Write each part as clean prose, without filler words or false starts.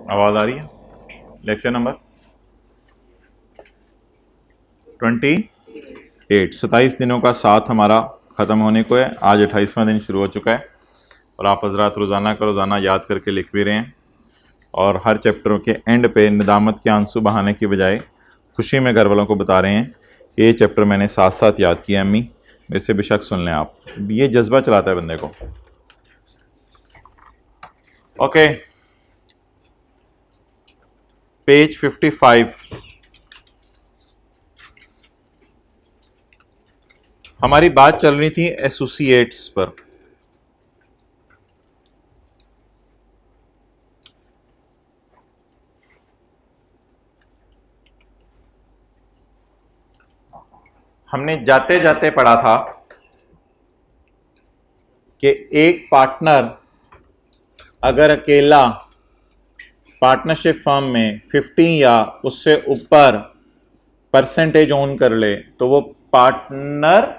आवाज़ आ रही है? लेक्चर नंबर 28, 27 दिनों का साथ हमारा ख़त्म होने को है। आज 28वां दिन शुरू हो चुका है और आप हजरात रोज़ाना का रोज़ाना याद करके लिख भी रहे हैं और हर चैप्टरों के एंड पे निदामत के आंसू बहाने की बजाय खुशी में घर वालों को बता रहे हैं कि ये चैप्टर मैंने साथ साथ याद किया अम्मी, मेरे से बेशक सुन लें आप। ये जज्बा चलाता है बंदे को। Okay, page 55। हमारी बात चल रही थी एसोसिएट्स पर। हमने जाते जाते पढ़ा था कि एक पार्टनर अगर अकेला पार्टनरशिप फर्म में 50 या उससे ऊपर परसेंटेज ओन कर ले तो वो पार्टनर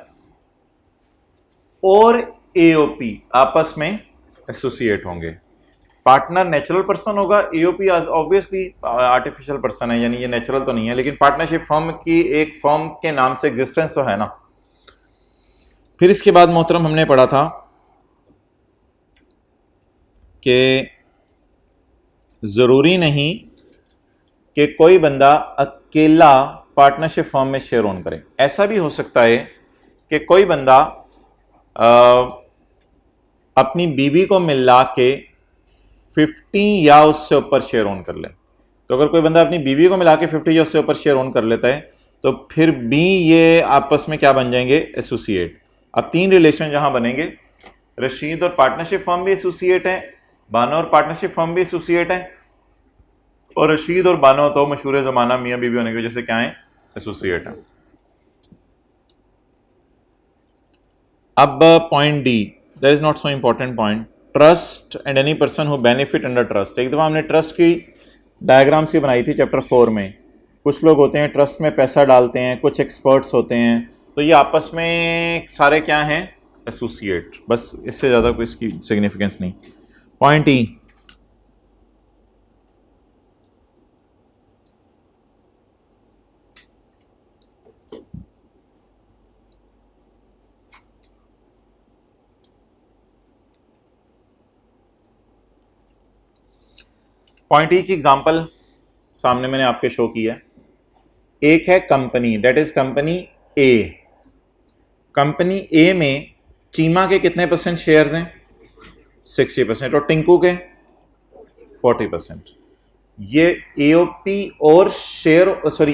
और एओपी आपस में एसोसिएट होंगे। पार्टनर नेचुरल पर्सन होगा, एओपी ऑब्वियसली आर्टिफिशियल पर्सन है, यानी ये नेचुरल तो नहीं है, लेकिन पार्टनरशिप फर्म की एक फर्म के नाम से एग्जिस्टेंस तो है ना। फिर इसके बाद मोहतरम हमने पढ़ा था कि जरूरी नहीं कि कोई बंदा अकेला पार्टनरशिप फर्म में शेयर ओन करे। ऐसा भी हो सकता है कि कोई बंदा अपनी बीवी को मिला के 50 या उससे ऊपर शेयर ओन कर ले। तो अगर कोई बंदा अपनी बीवी को मिला के 50 या उससे ऊपर शेयर ओन कर लेता है तो फिर भी ये आपस में क्या बन जाएंगे? एसोसिएट। अब तीन रिलेशन जहां बनेंगे, रशीद और पार्टनरशिप फर्म भी एसोसिएट है, बानो और पार्टनरशिप फर्म भी एसोसिएट है, और रशीद और बानो तो मशहूर जमाना मियाँ बीवी होने की वजह से क्या है? एसोसिएट है। अब point D, that is not so important point, trust and any person who benefit under trust. एक दफा हमने ट्रस्ट की डायग्राम सी बनाई थी चैप्टर 4 में। कुछ लोग होते हैं ट्रस्ट में पैसा डालते हैं, कुछ एक्सपर्ट्स होते हैं, तो ये आपस में सारे क्या हैं? एसोसिएट। बस इससे ज़्यादा कोई इसकी सिग्निफिकेंस नहीं। पॉइंट ई, पॉइंट ई की एग्जांपल सामने मैंने आपके शो किया है। एक है company, that is company A. Company A में चीमा के कितने परसेंट शेयर्स हैं? 60%। और टिंकू के 40%। ये एओपी और शेयर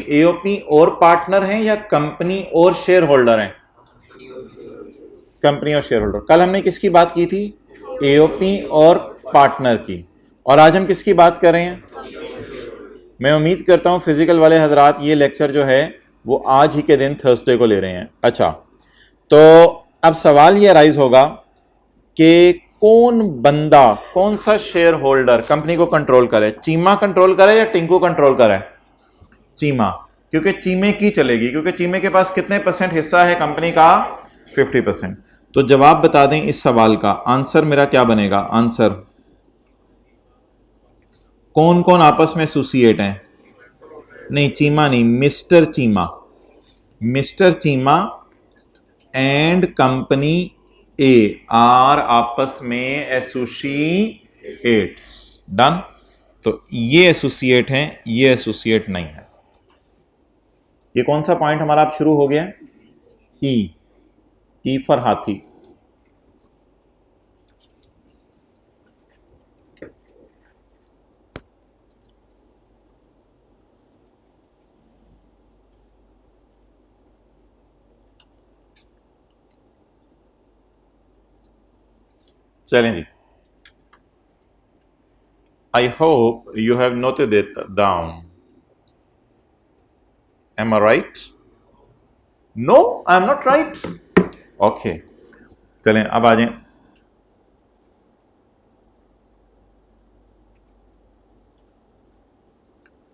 एओपी और पार्टनर हैं या कंपनी और शेयर होल्डर हैं? कंपनी और शेयर होल्डर। कल हमने किसकी बात की थी? एओपी और पार्टनर की। और आज हम किसकी बात कर रहे हैं? मैं उम्मीद करता हूं फिजिकल वाले हजरात ये लेक्चर जो है वो आज ही के दिन थर्सडे को ले रहे हैं। अच्छा, तो अब सवाल ये राइज होगा कि कौन बंदा, कौन सा शेयर होल्डर कंपनी को कंट्रोल करे? चीमा कंट्रोल करे या टिंकू कंट्रोल करे? चीमा, क्योंकि चीमे की चलेगी, क्योंकि चीमे के पास कितने परसेंट हिस्सा है कंपनी का? 50%। तो जवाब बता दें इस सवाल का, आंसर मेरा क्या बनेगा? आंसर कौन कौन आपस में एसोसिएट हैं? नहीं, चीमा नहीं, mister Cheema. Mister Cheema and company A R आपस में एसोसिएट्स। डन। तो ये एसोसिएट हैं, ये एसोसिएट नहीं है। ये कौन सा पॉइंट हमारा अब शुरू हो गया? ई, ई फॉर हाथी। चलें जी, I hope you have noted it down. Am I right? No, I am not right. Okay, चलें अब आ जाएं।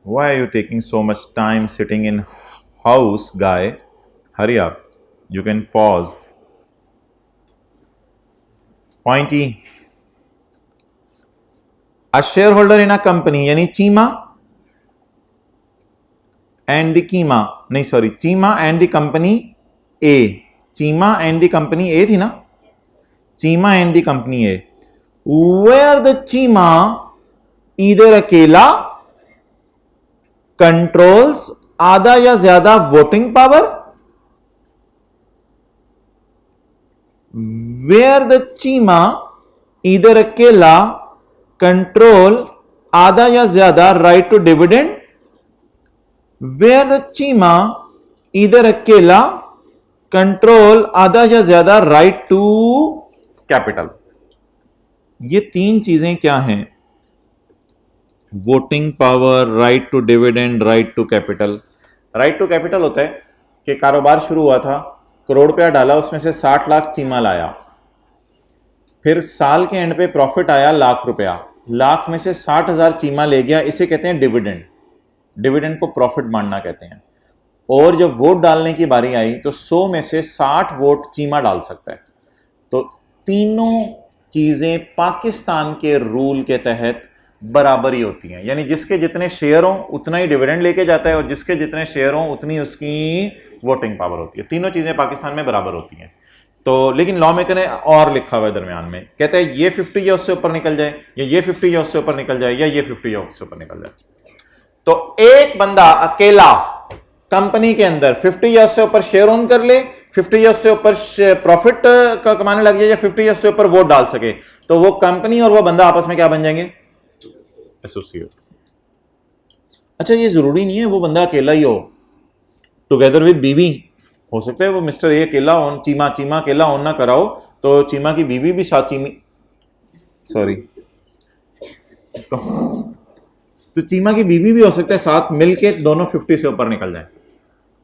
Why are you taking so much time sitting in house, guy? Hurry up. You can pause. Point E. A share holder in a company यानी Cheema and the keema, नहीं sorry, Cheema and the company A, Cheema and the company A थी ना, Cheema and the company A, where the Cheema इधर अकेला controls आधा या ज्यादा voting power, where the Cheema इधर अकेला कंट्रोल आधा या ज्यादा right to dividend, where the Cheema इधर अकेला कंट्रोल आधा या ज्यादा राइट टू कैपिटल। ये तीन चीजें क्या हैं? Voting power, right to dividend, right to capital. Right to capital होता है कि कारोबार शुरू हुआ था, करोड़ रुपया डाला, उसमें से 60 लाख चीमा लाया, फिर साल के एंड पे प्रॉफिट आया लाख रुपया, लाख में से 60,000 चीमा ले गया, इसे कहते हैं डिविडेंड। डिविडेंड को प्रॉफिट मानना कहते हैं। और जब वोट डालने की बारी आई तो 100 में से 60 वोट चीमा डाल सकता है। तो तीनों चीजें पाकिस्तान के रूल के तहत बराबरी होती हैं, यानी जिसके जितने शेयर हों उतना ही डिविडेंड लेके जाता है और जिसके जितने शेयर हों उतनी उसकी वोटिंग पावर होती है। तीनों चीजें पाकिस्तान में बराबर होती हैं। तो लेकिन लॉ मेकर ने और लिखा हुआ है दरमियान में, कहते हैं ये 50 या उससे ऊपर निकल जाए, या ये 50 या उससे ऊपर निकल जाए, या ये 50 या उससे ऊपर निकल जाए। तो एक बंदा अकेला कंपनी के अंदर 50 या उससे ऊपर शेयर ओन कर ले, 50 या उससे ऊपर प्रॉफिट का कमाने लग जाए, या 50 या उससे ऊपर वोट डाल सके, तो वो कंपनी और वो बंदा आपस में क्या बन जाएंगे? एसोसिएट। अच्छा, ये जरूरी नहीं है वो बंदा अकेला ही हो, टुगेदर विद बीवी हो सकता है। वो मिस्टर ए अकेला ओन, चीमा अकेला ओन ना कराओ तो चीमा की बीवी भी साथ तो चीमा की बीवी भी हो सकता है साथ मिलके दोनों 50 से ऊपर निकल जाए,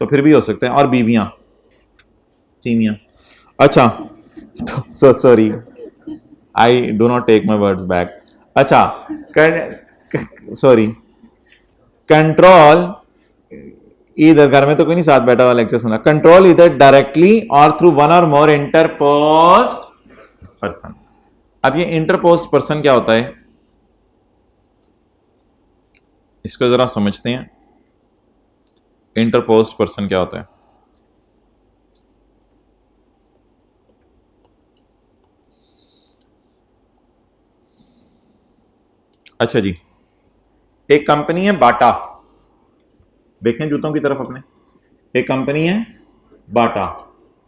तो फिर भी हो सकता है। और बीवियां चीमियां। अच्छा, तो sorry, I do not take my words back. अच्छा, सॉरी, कंट्रोल इधर, घर में तो कोई नहीं साथ बैठा हुआ लेक्चर सुना, कंट्रोल इधर directly or through one or more interposed person. अब ये इंटरपोज्ड पर्सन क्या होता है, इसको जरा समझते हैं। इंटरपोज्ड पर्सन क्या होता है? अच्छा जी, एक कंपनी है बाटा, देखें जूतों की तरफ अपने, एक कंपनी है बाटा,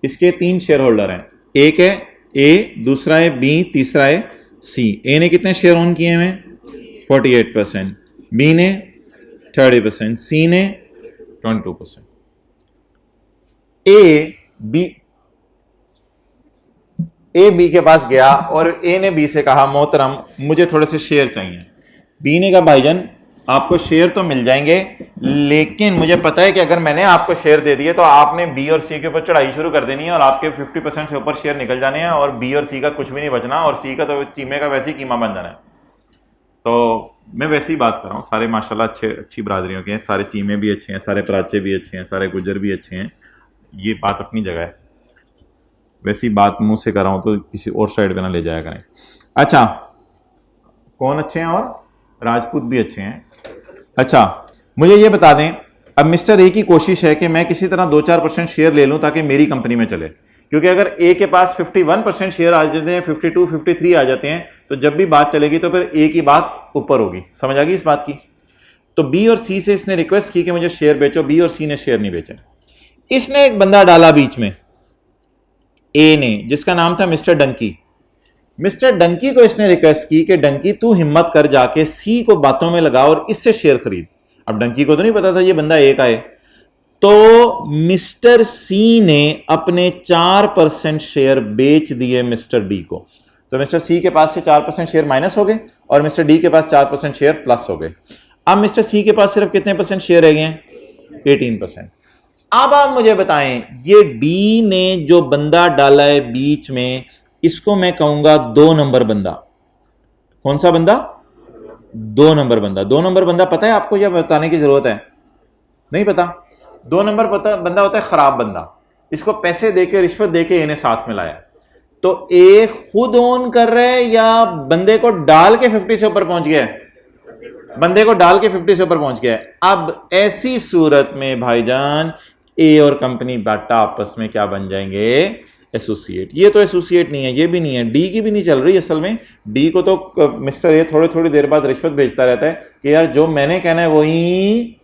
इसके 3 शेयर होल्डर हैं, एक है ए, दूसरा है बी, तीसरा है सी। ए ने कितने शेयर ओन किए हैं? 48%, बी ने 30%, सी ने 22%। ए बी के पास गया और ए ने बी से कहा मोहतरम मुझे थोड़े से शेयर चाहिए। बी ने कहा भाईजान आपको शेयर तो मिल जाएंगे, लेकिन मुझे पता है कि अगर मैंने आपको शेयर दे दिए तो आपने बी और सी के ऊपर चढ़ाई शुरू कर देनी है और आपके 50% से ऊपर शेयर निकल जाने हैं और बी और सी का कुछ भी नहीं बचना, और सी का तो चीमे का वैसे ही कीमा बन जाना है। तो मैं वैसे ही बात कर रहा हूँ, सारे माशाल्लाह अच्छी बरादरियों के हैं, सारे चीमे भी अच्छे हैं, सारे पराचे भी अच्छे हैं, सारे गुज्जर भी अच्छे हैं, ये बात अपनी जगह है। वैसी बात मुंह से कर रहा हूँ तो किसी और साइड पे ना ले जाया करें। अच्छा, कौन अच्छे हैं? और राजपूत भी अच्छे हैं। अच्छा, मुझे ये बता दें, अब मिस्टर ए की कोशिश है कि मैं किसी तरह 2-4% शेयर ले लूं ताकि मेरी कंपनी में चले, क्योंकि अगर ए के पास 51% शेयर आ जाते हैं, 52, 53 आ जाते हैं, तो जब भी बात चलेगी तो फिर ए की बात ऊपर होगी। समझ आ गई इस बात की? तो बी और सी से इसने रिक्वेस्ट की कि मुझे शेयर बेचो, बी और सी ने शेयर नहीं बेचे। इसने एक बंदा डाला बीच में, ए ने, जिसका नाम था मिस्टर डंकी। मिस्टर डंकी को इसने रिक्वेस्ट की कि डंकी तू हिम्मत कर जाके सी को बातों में लगा और इससे शेयर खरीद। अब डंकी को तो नहीं पता था ये बंदा एक आए, तो मिस्टर सी ने अपने 4% शेयर बेच दिए मिस्टर डी को। तो मिस्टर सी के पास से 4% शेयर माइनस हो गए और मिस्टर डी के पास 4% शेयर प्लस हो गए। अब मिस्टर सी के पास सिर्फ कितने % शेयर रह गए हैं? 18%। अब आप मुझे बताएं, ये डी ने जो बंदा डाला है बीच में, इसको मैं कहूंगा 2 नंबर बंदा। कौन सा बंदा? 2 नंबर बंदा। 2 नंबर बंदा पता है आपको, यह बताने की जरूरत है? नहीं पता। 2 नंबर बंदा होता है खराब बंदा, इसको पैसे देके, रिश्वत देके इन्हें साथ में लाया। तो ए खुद ओन कर रहा है या बंदे को डाल के 50 से ऊपर पहुंच गया है? बंदे को डाल के 50 से ऊपर पहुंच गया है। अब ऐसी सूरत में भाईजान ए और कंपनी बाटा आपस में क्या बन जाएंगे? एसोसिएट। ये तो एसोसिएट नहीं है, ये भी नहीं है, डी की भी नहीं चल रही असल में। डी को तो मिस्टर ए थोड़ी थोड़ी देर बाद रिश्वत भेजता रहता है कि यार जो मैंने कहना है वही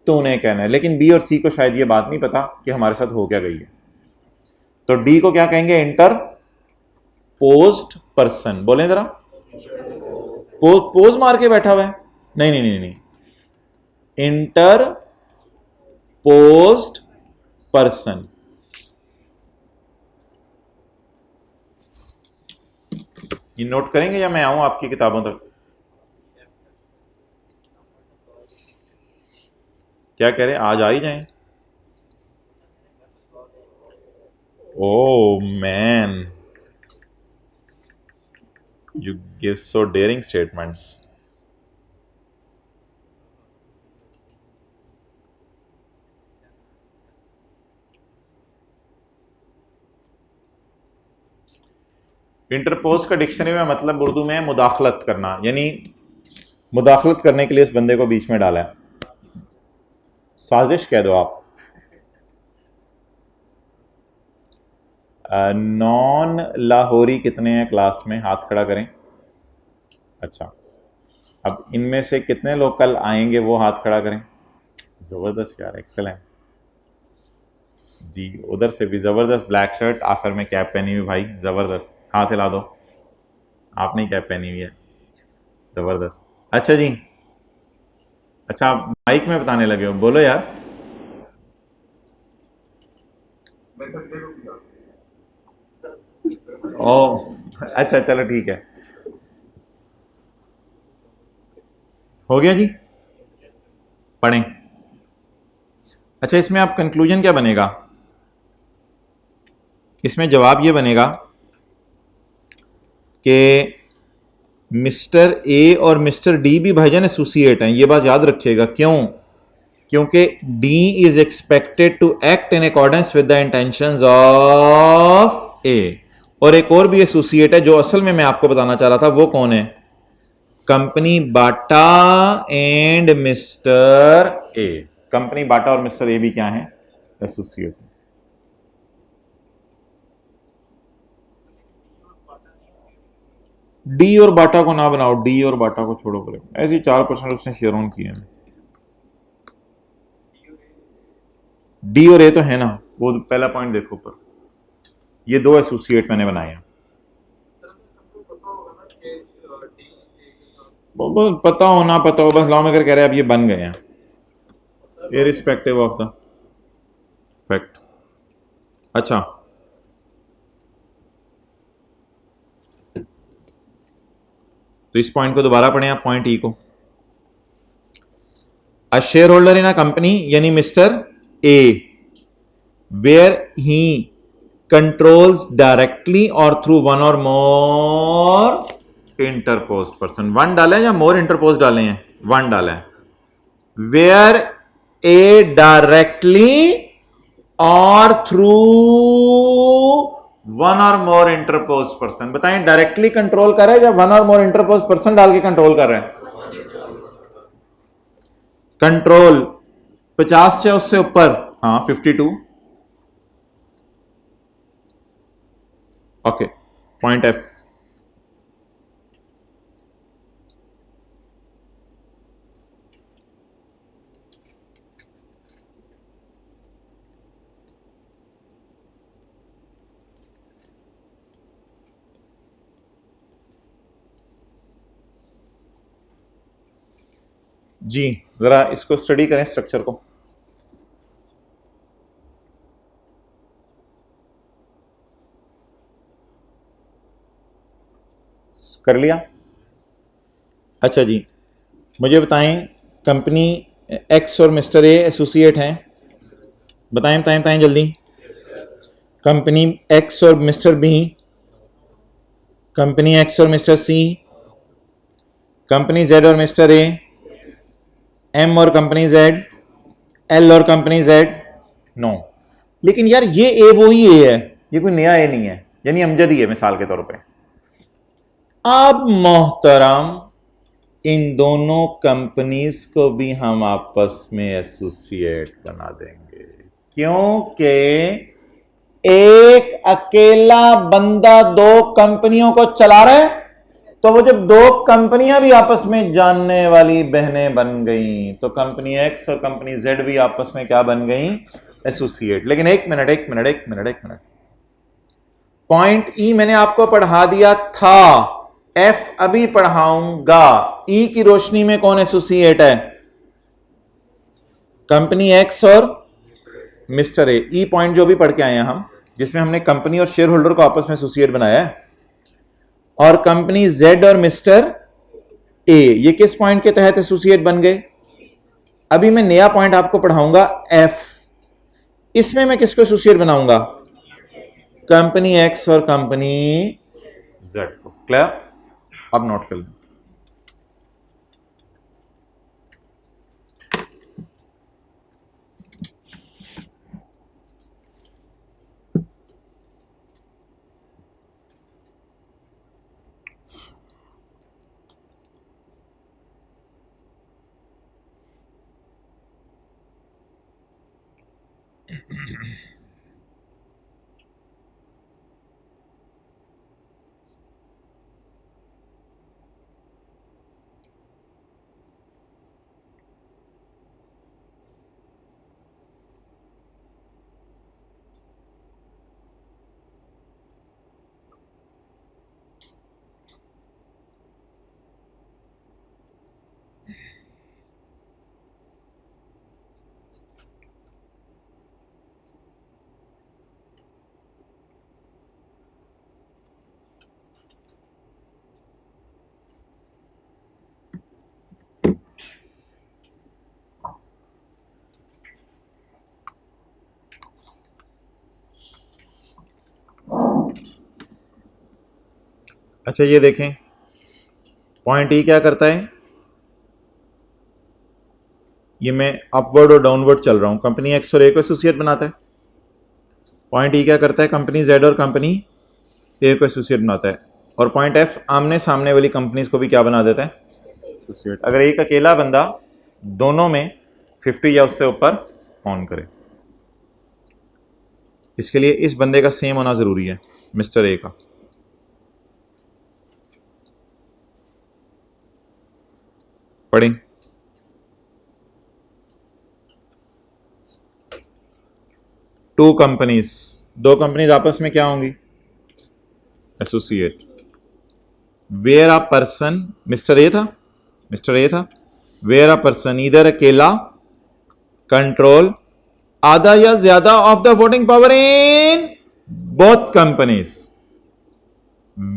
तूने कहना है, लेकिन बी और सी को शायद ये बात नहीं पता कि हमारे साथ हो क्या गई है। तो डी को क्या कहेंगे? Inter post person. बोलें जरा, पोज मार के बैठा हुआ है? नहीं नहीं नहीं नहीं, इंटर पोस्ट पर्सन। ये नोट करेंगे या मैं आऊं आपकी किताबों तक? क्या कह रहे? आज आ ही जाएं? Oh man, you give so daring statements. Interpose का डिक्शनरी में मतलब उर्दू में मुदाखलत करना, यानी मुदाखलत करने के लिए इस बंदे को बीच में डाला है। साजिश कह दो आप। नॉन लाहौरी कितने हैं क्लास में? हाथ खड़ा करें। अच्छा, अब इनमें से कितने लोग कल आएंगे वो हाथ खड़ा करें। ज़बरदस्त यार, एक्सेलेंट जी। उधर से भी ज़बरदस्त, ब्लैक शर्ट, आखिर में कैप पहनी हुई भाई, ज़बरदस्त। हाथ हिला दो, आपने कैप पहनी हुई है, ज़बरदस्त। अच्छा जी, अच्छा आप माइक में बताने लगे हो, बोलो यार। ओ अच्छा, चलो ठीक है, हो गया जी, पढ़ें। अच्छा, इसमें आप कंक्लूजन क्या बनेगा? इसमें जवाब ये बनेगा कि मिस्टर ए और मिस्टर डी भी भाईजान एसोसिएट हैं। ये बात याद रखिएगा। क्यों? क्योंकि D is expected to act in accordance with the intentions of A. और एक और भी एसोसिएट है जो असल में मैं आपको बताना चाह रहा था, वो कौन है? Company Bata and mister A. Company Bata और मिस्टर ए भी क्या है? एसोसिएट। डी और बाटा को ना बनाओ, डी और बाटा को छोड़ो करें। ऐसी 4% उसने शेयर ऑन किए हैं। डी और ए तो है ना, वो पहला पॉइंट देखो ऊपर, ये दो एसोसिएट मैंने बनाए हैं। पता हो ना पता हो, बस लॉ मेकर कह रहे हैं अब ये बन गए हैं, इररिस्पेक्टिव ऑफ द फैक्ट। अच्छा, तो इस पॉइंट को दोबारा पढ़ें आप, पॉइंट ई को। A share holder in a company, यानी mister A, where he controls directly or through one or more interposed person. One डाले या मोर इंटरपोज डाले हैं? वन डाला है। Where A directly or through one or more interpose person. बताएं, directly control कर रहा है या one or more interpose person डाल के कंट्रोल कर रहे हैं? कंट्रोल 50 से उससे ऊपर, हाँ 52। Okay, point F. जी, जरा इसको स्टडी करें, स्ट्रक्चर को। कर लिया? अच्छा जी, मुझे बताएं, कंपनी एक्स और मिस्टर ए एसोसिएट हैं? बताएं बताएं बताएं जल्दी। कंपनी एक्स और मिस्टर बी, कंपनी एक्स और मिस्टर सी, कंपनी जेड और मिस्टर ए, एम और कंपनी जेड, एल और कंपनी जेड। नो, लेकिन यार ये ए वो ही ए है, ये कोई नया ए नहीं है। यानी अमजदी है मिसाल के तौर पे। अब मोहतरम इन दोनों कंपनीज को भी हम आपस में एसोसिएट बना देंगे, क्योंकि एक अकेला बंदा दो कंपनियों को चला रहा है, तो वो जब दो कंपनियां भी आपस में जानने वाली बहनें बन गई, तो कंपनी एक्स और कंपनी जेड भी आपस में क्या बन गई, एसोसिएट। लेकिन एक मिनट, पॉइंट ई मैंने आपको पढ़ा दिया था, एफ अभी पढ़ाऊंगा। ई की रोशनी में कौन एसोसिएट है, कंपनी एक्स और मिस्टर ए। ई पॉइंट जो भी पढ़ के आए हैं हम, जिसमें हमने कंपनी और शेयर होल्डर को आपस में एसोसिएट बनाया है, और कंपनी जेड और मिस्टर ए, ये किस पॉइंट के तहत एसोसिएट बन गए। अभी मैं नया पॉइंट आपको पढ़ाऊंगा एफ, इसमें मैं किसको एसोसिएट बनाऊंगा, कंपनी एक्स और कंपनी जेड को। क्लियर, अब नोट कर लें। अच्छा ये देखें, पॉइंट ई क्या करता है, ये मैं अपवर्ड और डाउनवर्ड चल रहा हूं, कंपनी एक्स और ए को एसोसिएट बनाता है। पॉइंट ई क्या करता है, कंपनी जेड और कंपनी ए को एसोसिएट बनाता है। और पॉइंट एफ आमने सामने वाली कंपनीज को भी क्या बना देता है, एसोसिएट। अगर एक अकेला बंदा दोनों में 50 या उससे ऊपर ऑन करे, इसके लिए इस बंदे का सेम होना जरूरी है, मिस्टर ए का। पढ़ें, टू कंपनीज, दो कंपनीज आपस में क्या होंगी, associate. Where a person, mister A था, वेयर अ पर्सन इधर अकेला कंट्रोल आधा या ज्यादा of the voting power in both companies.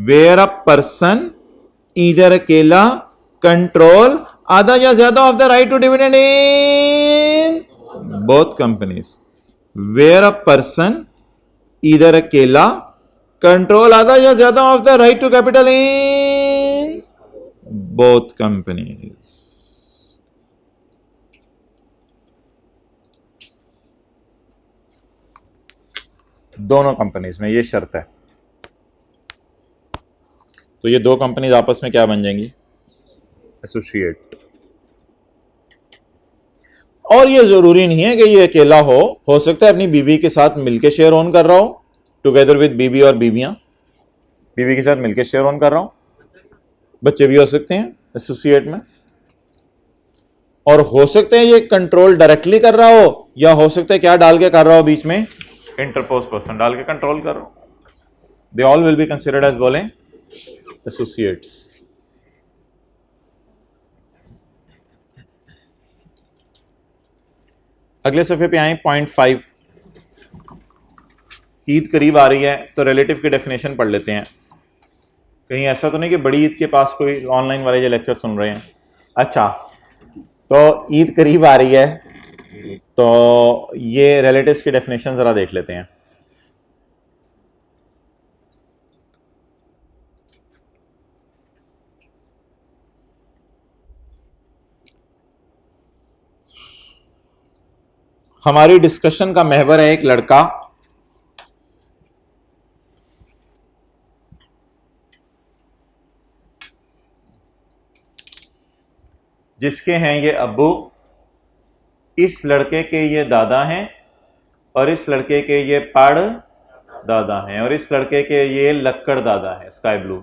Where a person इधर अकेला कंट्रोल आधा या ज्यादा of the right to dividend in both companies. Where a person इधर अकेला कंट्रोल आधा या ज्यादा of the right to capital in both companies. दोनों कंपनीज में ये शर्त है। तो ये दो कंपनीज आपस में क्या बन जाएंगी, एसोसिएट। और ये जरूरी नहीं है कि ये अकेला हो सकता है अपनी बीवी के साथ मिलकर शेयर ऑन कर रहा हो, टुगेदर विद बीवी और बीवियां, बीवी के साथ मिलकर शेयर ऑन कर रहा हो, बच्चे भी हो सकते हैं एसोसिएट में। और हो सकते हैं ये कंट्रोल डायरेक्टली कर रहा हो, या हो सकता है क्या डाल के कर रहा हो, बीच में इंटरपोज पर्सन डाल के कंट्रोल कर रहा हो। They all will be considered as बोले एसोसिएट्स। अगले सफे पे आए, पॉइंट 5। ईद करीब आ रही है तो रिलेटिव की डेफिनेशन पढ़ लेते हैं। कहीं ऐसा तो नहीं कि बड़ी ईद के पास कोई ऑनलाइन वाले जो लेक्चर सुन रहे हैं। अच्छा, तो ईद करीब आ रही है तो ये रिलेटिव्स की डेफिनेशन जरा देख लेते हैं। हमारी डिस्कशन का महवर है एक लड़का जिसके हैं ये अब्बू, इस लड़के के ये दादा हैं, और इस लड़के के ये पड़ दादा हैं, और इस लड़के के ये लक्कड़ दादा है, स्काई ब्लू।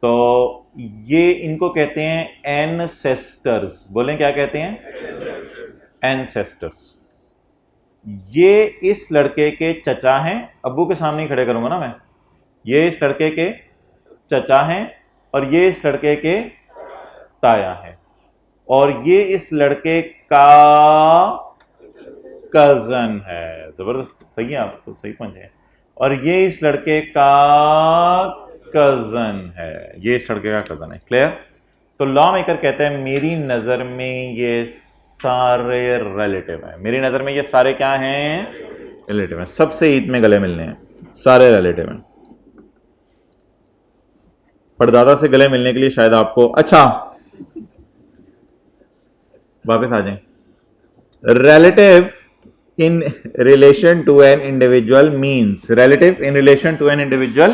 तो ये इनको कहते हैं एनसेस्टर्स। बोलें क्या कहते हैं? एनसेस्टर्स। ये इस लड़के के चचा हैं, अब्बू के सामने ही खड़े करूंगा ना मैं। ये इस लड़के के चचा हैं और ये इस लड़के के ताया हैं, और ये इस लड़के का कजन है। जबरदस्त, सही है, आप तो सही पहुंचे। और ये इस लड़के का कजन है, ये इस लड़के का कजन है। क्लियर? तो लॉ मेकर कहता है मेरी नजर में ये सारे रिलेटिव हैं। मेरी नजर में ये सारे क्या हैं? रिलेटिव हैं। सबसे ईद में गले मिलने हैं, सारे रिलेटिव हैं। परदादा से गले मिलने के लिए शायद आपको, अच्छा वापस आ जाएं। Relative in relation to an individual means, relative in relation to an individual,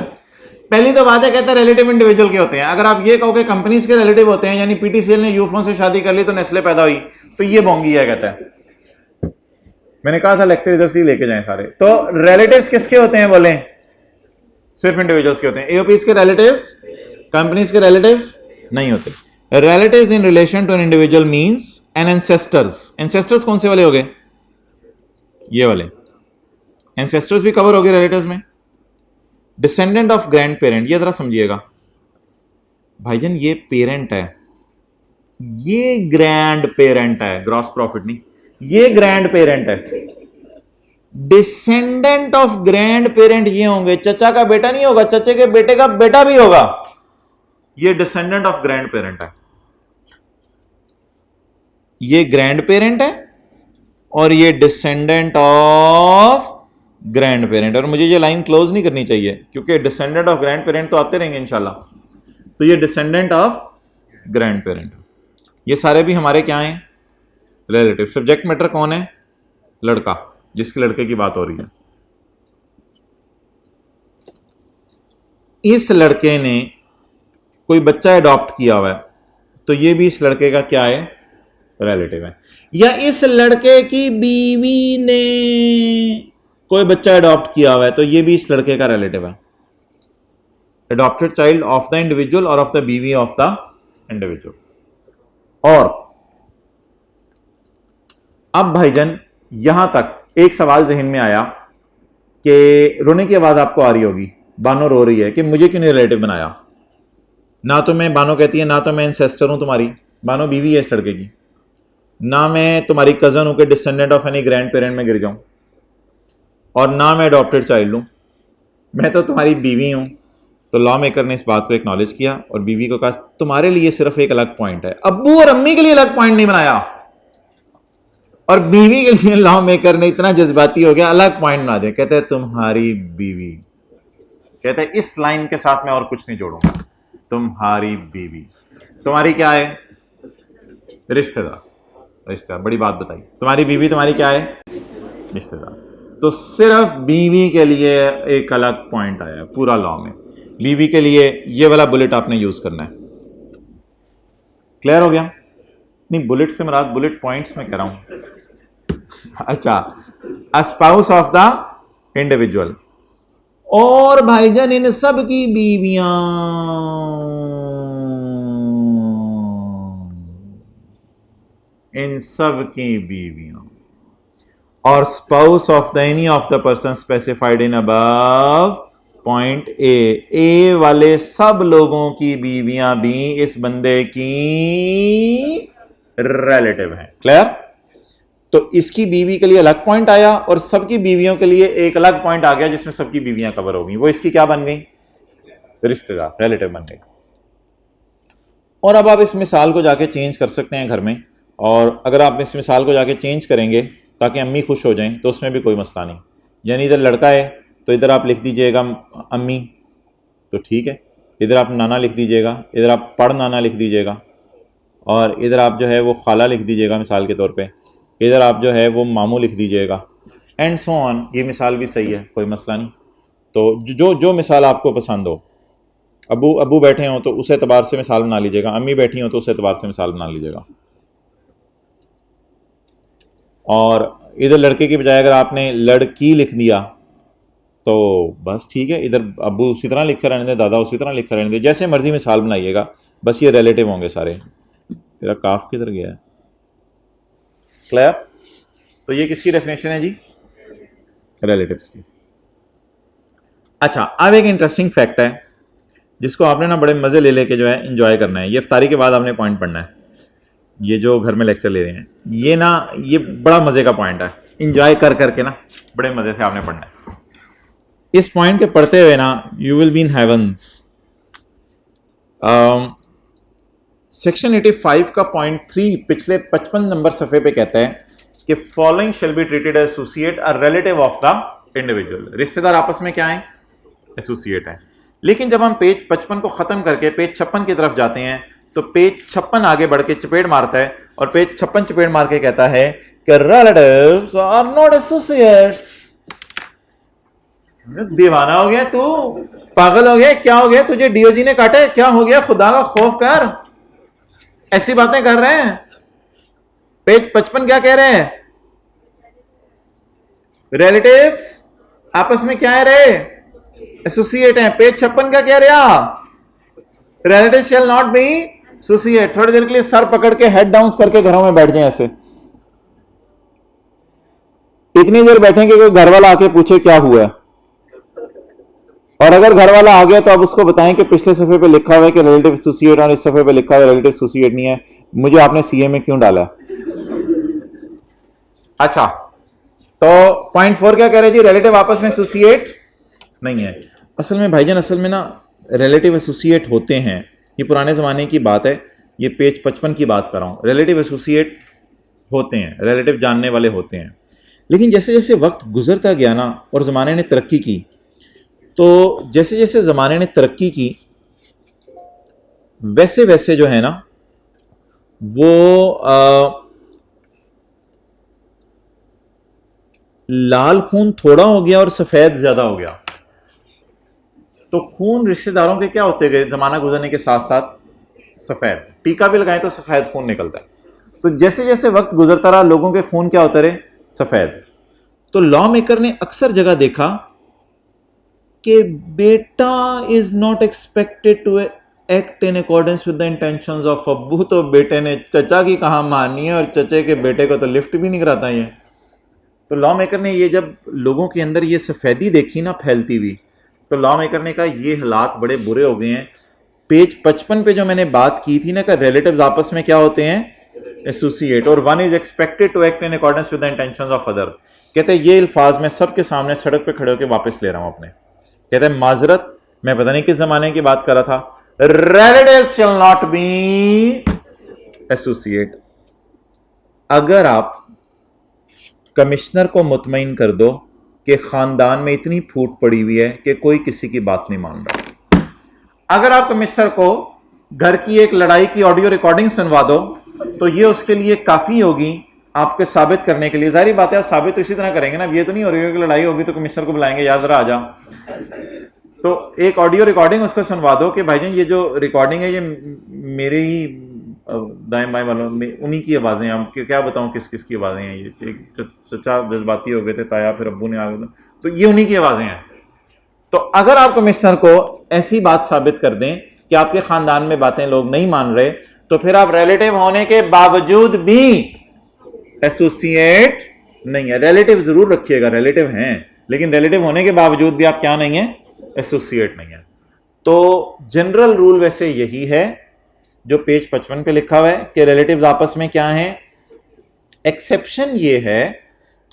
पहली तो बात है कहता है रिलेटिव इंडिविजुअल के होते हैं। अगर आप ये कहो कि कंपनीज के रिलेटिव होते हैं, यानी पीटीसीएल ने यूफोन से शादी कर ली तो नेस्ले पैदा हुई, तो ये बोंगी है कहता है। मैंने कहा था लेक्चर इधर से ही लेके जाएं सारे। तो रिलेटिव्स किसके होते हैं? बोले सिर्फ इंडिविजुअल्स के होते हैं। एओपीज के रिलेटिव्स, कंपनीज के रिलेटिव्स नहीं होते। Relatives in relation to an individual means an ancestors. Ancestors कौन से वाले हो गए? ये वाले एंसेस्टर्स भी कवर हो गए रिलेटिव्स में। डिसेंडेंट ऑफ ग्रैंड पेरेंट, ये जरा समझिएगा भाईजान, ये पेरेंट है, ये ग्रैंड पेरेंट है, ग्रॉस प्रॉफिट नहीं, ये ग्रैंड पेरेंट है। डिसेंडेंट ऑफ ग्रैंड पेरेंट ये होंगे, चचा का बेटा नहीं होगा, चचे के बेटे का बेटा भी होगा, ये डिसेंडेंट ऑफ ग्रैंड पेरेंट है। ये ग्रैंड पेरेंट है और ये डिसेंडेंट ऑफ ग्रैंड पेरेंट। और मुझे ये लाइन क्लोज नहीं करनी चाहिए क्योंकि डिसेंडेंट ऑफ ग्रैंड पेरेंट तो आते रहेंगे इंशाल्लाह। तो ये डिसेंडेंट ऑफ ग्रैंड पेरेंट, ये सारे भी हमारे क्या हैं? रिलेटिव। सब्जेक्ट मैटर कौन है? लड़का, जिसके लड़के की बात हो रही है। इस लड़के ने कोई बच्चा अडॉप्ट किया हुआ है, तो ये भी इस लड़के का क्या है? रिलेटिव है। या इस लड़के की बीवी ने कोई बच्चा अडॉप्ट किया हुआ है, तो ये भी इस लड़के का रिलेटिव है। Adopted child of the individual और ऑफ द बीवी ऑफ द इंडिविजुअल। और अब भाईजान यहां तक एक सवाल जहन में आया कि रोने की आवाज आपको आ रही होगी, बानो रो रही है कि मुझे क्यों नहीं रिलेटिव बनाया। ना तो मैं, बानो कहती है, ना तो मैं एंसेस्टर हूं तुम्हारी, बानो बीवी है इस लड़के की, ना मैं तुम्हारी कजन हूं कि descendant of any grand parent में गिर जाऊं, और ना मैं अडॉप्टेड चाइल्ड हूं, मैं तो तुम्हारी बीवी हूं। तो लॉ मेकर ने इस बात को एक्नॉलेज किया और बीवी को कहा तुम्हारे लिए सिर्फ एक अलग पॉइंट है। अब्बू और अम्मी के लिए अलग पॉइंट नहीं बनाया, और बीवी के लिए लॉ मेकर ने इतना जज्बाती हो गया अलग पॉइंट बना दिया। कहते हैं तुम्हारी बीवी, कहते हैं इस लाइन के साथ मैं और कुछ नहीं जोड़ूंगा, तुम्हारी बीवी। तुम्हारी क्या है? रिश्तेदार। रिश्तेदार, बड़ी बात बताई। तुम्हारी बीवी तुम्हारी क्या है? रिश्तेदार। तो सिर्फ बीवी के लिए एक अलग पॉइंट आया है पूरा लॉ में। बीवी के लिए ये वाला बुलेट आपने यूज करना है। क्लियर हो गया? नहीं, बुलेट से मुराद बुलेट पॉइंट्स में कह रहा हूं। अच्छा, अ स्पाउस ऑफ द इंडिविजुअल। और भाईजान इन सब की बीवियां, इन सब की बीवियां, और spouse of the any of the person specified in above point A वाले सब लोगों की बीवियां भी इस बंदे की रिलेटिव हैं। क्लियर? तो इसकी बीवी के लिए अलग पॉइंट आया और सबकी बीवियों के लिए एक अलग पॉइंट आ गया जिसमें सबकी बीवियां कवर हो गई। वो इसकी क्या बन गई? रिश्तेदार, रिलेटिव बन गई। और अब आप इस मिसाल को जाके चेंज कर सकते हैं घर में, और अगर आप इस मिसाल को जाके चेंज करेंगे ताकि अम्मी खुश हो जाएं तो उसमें भी कोई मसला नहीं। यानी इधर लड़का है तो इधर आप लिख दीजिएगा अम्मी, तो ठीक है। इधर आप नाना लिख दीजिएगा, इधर आप पढ़ नाना लिख दीजिएगा, और इधर आप जो है वो खाला लिख दीजिएगा मिसाल के तौर पे, इधर आप जो है वो मामू लिख दीजिएगा, एंड सो ऑन। ये मिसाल भी सही है, कोई मसला नहीं। तो जो जो मिसाल आपको पसंद हो अबू अबू बैठे हों तो उस एतबार से मिसाल बना लीजिएगा, अम्मी बैठी हों तो उस एतबार से मिसाल बना लीजिएगा। और इधर लड़के की बजाय अगर आपने लड़की लिख दिया तो बस ठीक है, इधर अबू उसी तरह लिखकर रहने दें, दादा उसी तरह लिखकर रहने दें, जैसे मर्जी मिसाल बनाइएगा, बस ये रिलेटिव होंगे सारे। तेरा काफ किधर गया है? क्लियर? तो ये किसकी डेफिनेशन है जी? रिलेटिव्स की। अच्छा, अब एक इंटरेस्टिंग फैक्ट है जिसको आपने ना बड़े मजे ले लेके जो है इंजॉय करना है। ये इफ्तारी के बाद आपने पॉइंट पढ़ना है। ये जो घर में लेक्चर ले रहे हैं ये ना, ये बड़ा मजे का पॉइंट है, इंजॉय कर करके ना बड़े मजे से आपने पढ़ना है। इस पॉइंट के पढ़ते हुए ना you will be in heavens. Section 85 का पॉइंट 3 पिछले 55 नंबर सफ़े पे कहता है कि following shall be treated associate a relative of the individual. रिश्तेदार आपस में क्या है? एसोसिएट है। लेकिन जब हम पेज 55 को ख़त्म करके पेज 56 की तरफ जाते हैं तो पेज 56 आगे बढ़ के चपेट मारता है और पेज 56 चपेट मार के कहता है कि रिलेटिव्स आर नॉट एसोसिएट्स। दीवाना हो गया तू? पागल हो गया? क्या हो गया तुझे? डीओजी ने काटे? क्या हो गया? खुदा का खौफ कर, ऐसी बातें कर रहे हैं। पेज 55 क्या कह रहे हैं? रिलेटिव्स आपस में क्या है रे? एसोसिएट हैं। पेज 56 का कह रहा relative shell not be associate. थोड़ी देर के लिए सर पकड़ के हेड डाउन करके घरों में बैठ जाए ऐसे, इतनी देर बैठेंगे कि घर वाला आके पूछे क्या हुआ है, और अगर घर वाला आ गया तो आप उसको बताएं कि पिछले सफे पे लिखा हुआ है कि रिलेटिव एसोसिएट और इस सफे पे लिखा हुआ है रिलेटिव एसोसिएट नहीं है, मुझे आपने सीए में क्यों डाला? अच्छा, तो पॉइंट 4 क्या कह रहे जी? रिलेटिव आपस में एसोसिएट नहीं है। असल में भाईजान, असल में ना रिलेटिव एसोसिएट होते हैं, ये पुराने ज़माने की बात है, ये पेज 55 की बात कर रहा हूँ। रिलेटिव एसोसिएट होते हैं, रिलेटिव जानने वाले होते हैं। लेकिन जैसे जैसे वक्त गुजरता गया ना और ज़माने ने तरक्की की, तो जैसे जैसे ज़माने ने तरक्की की वैसे वैसे जो है ना वो लाल खून थोड़ा हो गया और सफ़ेद ज़्यादा हो गया। तो खून रिश्तेदारों के क्या होते गए ज़माना गुजरने के साथ साथ? सफ़ेद। टीका भी लगाएं तो सफ़ेद खून निकलता है। तो जैसे जैसे वक्त गुजरता रहा लोगों के खून क्या होते रहे? सफ़ेद। तो लॉ मेकर ने अक्सर जगह देखा कि बेटा is not expected to act in accordance with the intentions of अब्बू। तो बेटे ने चचा की कहाँ माननी है, और चचे के बेटे को तो लिफ्ट भी नहीं कराता ये। तो लॉ मेकर ने ये जब लोगों के अंदर ये सफ़ेदी देखी ना फैलती हुई, तो लॉ मेकर ने कहा ये हालात बड़े बुरे हो गए हैं। पेज 55 पे जो मैंने बात की थी ना कि रिलेटिव्स आपस में क्या होते हैं? एसोसिएट। और one is expected to act in accordance with the intentions of other. कहते हैं ये अल्फाज मैं सबके सामने सड़क पे खड़े होकर वापस ले रहा हूं अपने। कहते हैं माजरत, मैं पता नहीं किस जमाने की बात कर रहा था। Relatives shell not be associate. अगर आप कमिश्नर को मुतमईन कर दो कि खानदान में इतनी फूट पड़ी हुई है कि कोई किसी की बात नहीं मान रहा, अगर आप कमिश्नर को घर की एक लड़ाई की ऑडियो रिकॉर्डिंग सुनवा दो तो ये उसके लिए काफी होगी आपके साबित करने के लिए। जाहिर बात है आप साबित तो इसी तरह करेंगे ना, ये तो नहीं हो रही है कि लड़ाई होगी तो कमिश्नर को बुलाएंगे, यार जरा आ जा। तो एक ऑडियो रिकॉर्डिंग उसको सुनवा दो कि भाईजान ये जो रिकॉर्डिंग है ये मेरे ही दाएं बाएं वालों में उन्हीं की आवाज़ें हैं, हम क्या बताऊं किस किस की आवाज़ें हैं। ये चचा जज्बाती हो गए थे, ताया फिर अब्बू ने आ गए, तो ये उन्हीं की आवाज़ें हैं। तो अगर आप कमिश्नर को ऐसी बात साबित कर दें कि आपके खानदान में बातें लोग नहीं मान रहे, तो फिर आप रिलेटिव होने के बावजूद भी एसोसिएट नहीं है। रिलेटिव जरूर रखिएगा, रिलेटिव हैं, लेकिन रिलेटिव होने के बावजूद भी आप क्या नहीं है? एसोसिएट नहीं है। तो जनरल रूल वैसे यही है जो पेज 55 पे लिखा हुआ है कि रिलेटिव्स आपस में क्या हैं? एक्सेप्शन ये है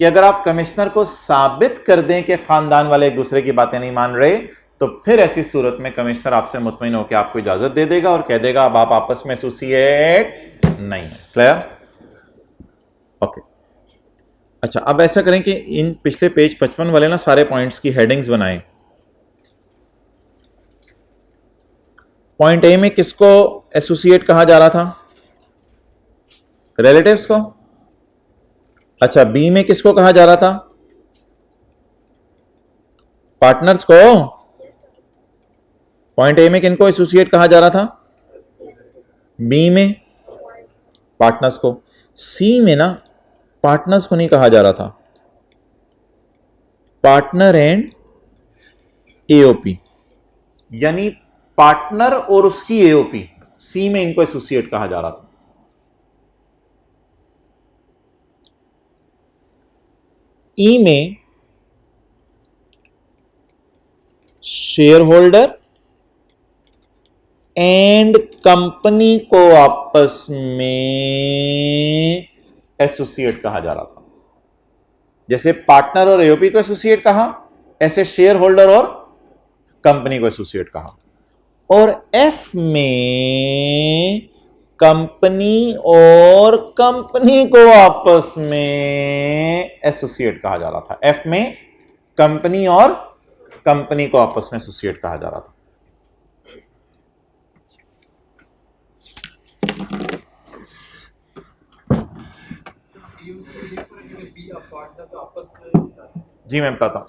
कि अगर आप कमिश्नर को साबित कर दें कि खानदान वाले एक दूसरे की बातें नहीं मान रहे, तो फिर ऐसी सूरत में कमिश्नर आपसे मुतमईन होकर आपको इजाजत दे देगा और कह देगा अब आप आपस में एसोसिएट नहीं है। क्लियर? ओके। अच्छा, अब ऐसा करें कि इन पिछले पेज 55 वाले ना सारे पॉइंट्स की हेडिंग्स बनाएं। पॉइंट ए में किसको एसोसिएट कहा जा रहा था? रिलेटिव्स को। अच्छा, बी में किसको कहा जा रहा था? पार्टनर्स को। पॉइंट ए में किनको एसोसिएट कहा जा रहा था? बी में पार्टनर्स को। सी में ना पार्टनर्स को नहीं कहा जा रहा था, पार्टनर एंड एओपी, यानी पार्टनर और उसकी एओपी, सी में इनको एसोसिएट कहा जा रहा था। ई में शेयर होल्डर एंड कंपनी को आपस में एसोसिएट कहा जा रहा था। जैसे पार्टनर और एओपी को एसोसिएट कहा, ऐसे शेयर होल्डर और कंपनी को एसोसिएट कहा। और एफ में कंपनी और कंपनी को आपस में एसोसिएट कहा जा रहा था। एफ में कंपनी और कंपनी को आपस में एसोसिएट कहा जा रहा था। जी मैं बताता हूं।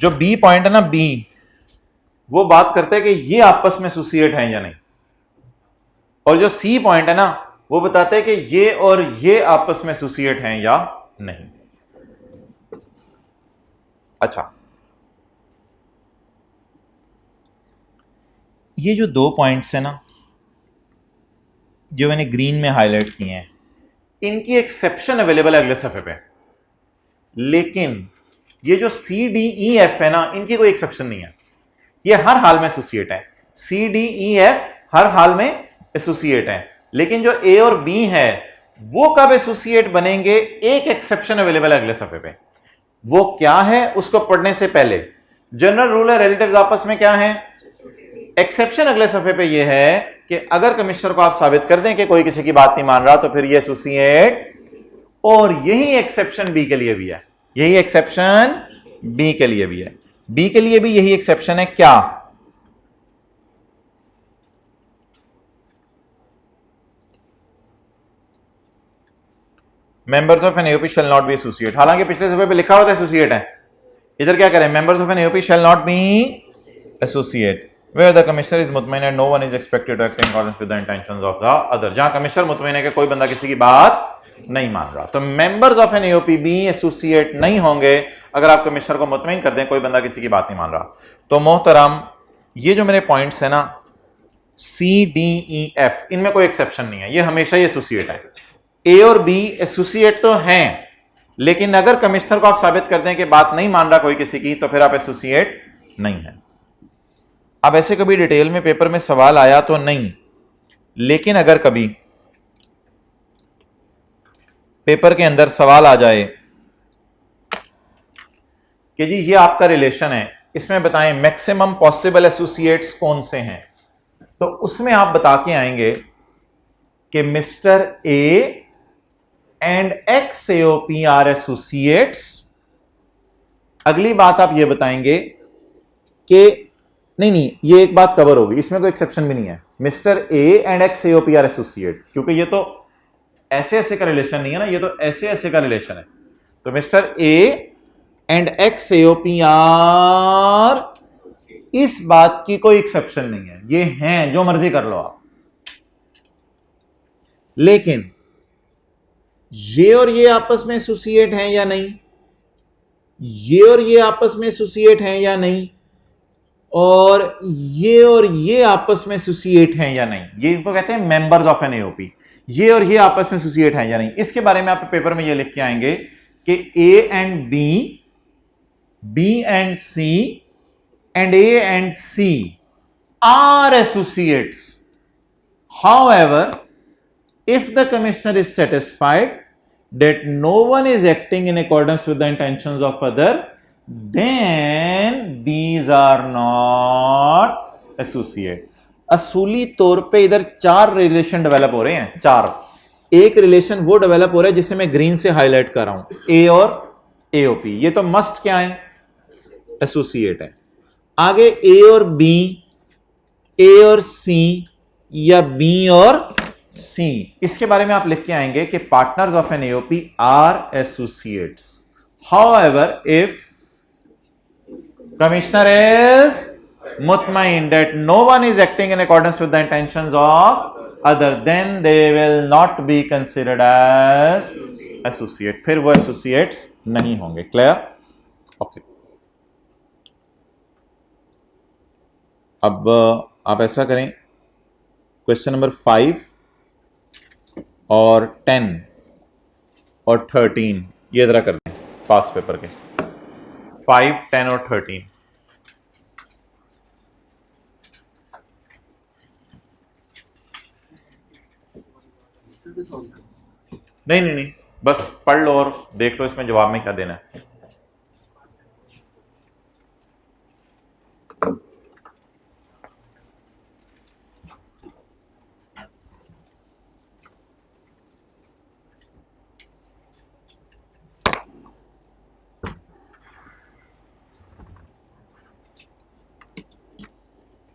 जो बी पॉइंट है ना, बी, वो बात करते हैं कि ये आपस में एसोसिएट हैं या नहीं। और जो सी पॉइंट है ना, वो बताते हैं कि ये और ये आपस में एसोसिएट हैं या नहीं। अच्छा, ये जो दो पॉइंट्स है ना, जो मैंने ग्रीन में हाईलाइट किए हैं, इनकी एक्सेप्शन अवेलेबल है अगले सफे पे, लेकिन ये जो सी डी ई एफ है ना, इनकी कोई एक्सेप्शन नहीं है। ये हर हाल में एसोसिएट है। सी डी ई एफ हर हाल में एसोसिएट है, लेकिन जो ए और बी है वो कब एसोसिएट बनेंगे, एक एक्सेप्शन अवेलेबल है अगले सफे पे। वो क्या है उसको पढ़ने से पहले जनरल रूल है, रिलेटिव्स आपस में क्या है, एक्सेप्शन अगले सफे पे ये है कि अगर कमिश्नर को आप साबित कर दें कि कोई किसी की बात नहीं मान रहा, तो फिर ये एसोसिएट। और यही एक्सेप्शन बी के लिए भी है, यही एक्सेप्शन बी के लिए भी है। बी के लिए भी यही एक्सेप्शन है। क्या? Members of an AOP shall not be associate. हालांकि पिछले सफे पे लिखा हुआ था एसोसिएट है, इधर क्या करें, members of an AOP shall not be associate where the commissioner is mutmain and no one is expected to act in accordance with the intentions of the other। जहां कमिश्नर मुतमईन है कि कोई बंदा किसी की बात नहीं मान रहा, तो मेंबर्स ऑफ एन एओपी भी एसोसिएट नहीं होंगे अगर आप कमिश्नर को मुतमईन कर दें कोई बंदा किसी की बात नहीं मान रहा। तो मोहतरम, ये जो मेरे पॉइंट्स है ना, सी डी ई एफ, इनमें कोई एक्सेप्शन नहीं है, ये हमेशा ही एसोसिएट है। ए और बी एसोसिएट तो हैं, लेकिन अगर कमिश्नर को आप साबित कर दें कि बात नहीं मान रहा कोई किसी की, तो फिर आप एसोसिएट नहीं है। अब ऐसे कभी डिटेल में पेपर में सवाल आया तो नहीं, लेकिन अगर कभी पेपर के अंदर सवाल आ जाए कि जी ये आपका रिलेशन है, इसमें बताएं मैक्सिमम पॉसिबल एसोसिएट्स कौन से हैं, तो उसमें आप बता के आएंगे कि mister A and X AOP are associates. अगली बात आप ये बताएंगे कि नहीं, ये एक बात कवर होगी, इसमें कोई एक्सेप्शन भी नहीं है, mister A and X AOP are associate, क्योंकि ये तो ऐसे ऐसे का रिलेशन नहीं है ना, ये तो ऐसे ऐसे का रिलेशन है। तो mister A and X AOP are, इस बात की कोई एक्सेप्शन नहीं है, ये हैं, जो मर्जी कर लो आप। लेकिन ये और ये आपस में एसोसिएट हैं या नहीं, ये और ये आपस में एसोसिएट हैं या नहीं, और ये आपस में एसोसिएट हैं या नहीं, ये इनको कहते हैं मेंबर्स ऑफ एन एओपी। ये और ये आपस में एसोसिएट हैं या नहीं, इसके बारे में आप पेपर में ये लिख के आएंगे कि A and B, B and C, and A and C are associates. However, if the commissioner is satisfied that no one is acting in accordance with the intentions of other, then these are not associate। असूली तौर पे इधर चार relation develop हो रहे हैं, चार। एक रिलेशन वो डेवलप हो रहा है जिसे मैं ग्रीन से हाईलाइट कर रहा हूं, ए और एओपी, ये तो मस्ट क्या है, एसोसिएट है। आगे ए और बी, ए और सी, या बी और सी, इसके बारे में आप लिख के आएंगे कि partners of an AOP are associates. However, if Commissioner is mutmain that no one is acting in accordance with the intentions of other, then they will not be considered as associate. फिर वो associates नहीं होंगे. Clear? Okay. अब आप ऐसा करें, question number 5 और 10 और 13 ये जरा कर दें पास पेपर के. 5, 10 और 13. नहीं नहीं नहीं, बस पढ़ लो और देख लो इसमें जवाब में क्या देना है.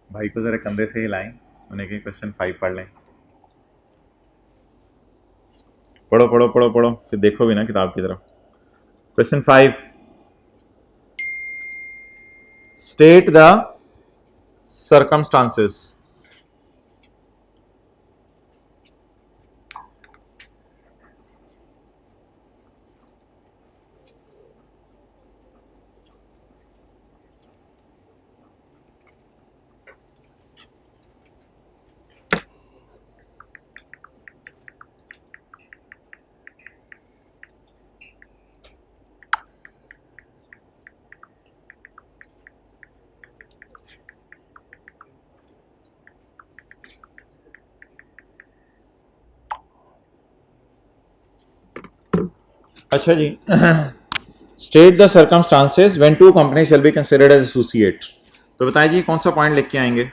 भाई को जरा कंधे से हिलाएं, उन्हें कि क्वेश्चन 5 पढ़ लें. पढ़ो पढ़ो पढ़ो पढ़ो, फिर देखो भी ना किताब की तरफ. Question 5, state the circumstances. अच्छा जी, state the circumstances when two company shall be considered as associate. तो बताइए जी कौन सा पॉइंट लिख के आएंगे.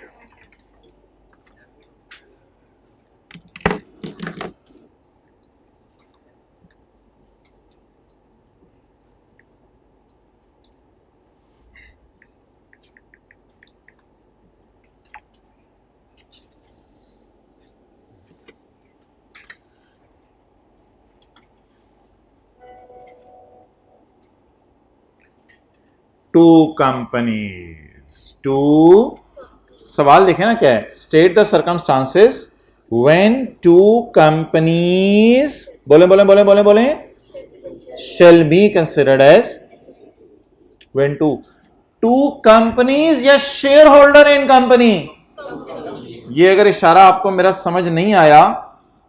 To companies. टू, सवाल देखें ना क्या है. State the circumstances when two companies, बोले बोले बोले बोले बोले, shall be considered as, when two companies या शेयर होल्डर इन कंपनी. ये अगर इशारा आपको मेरा समझ नहीं आया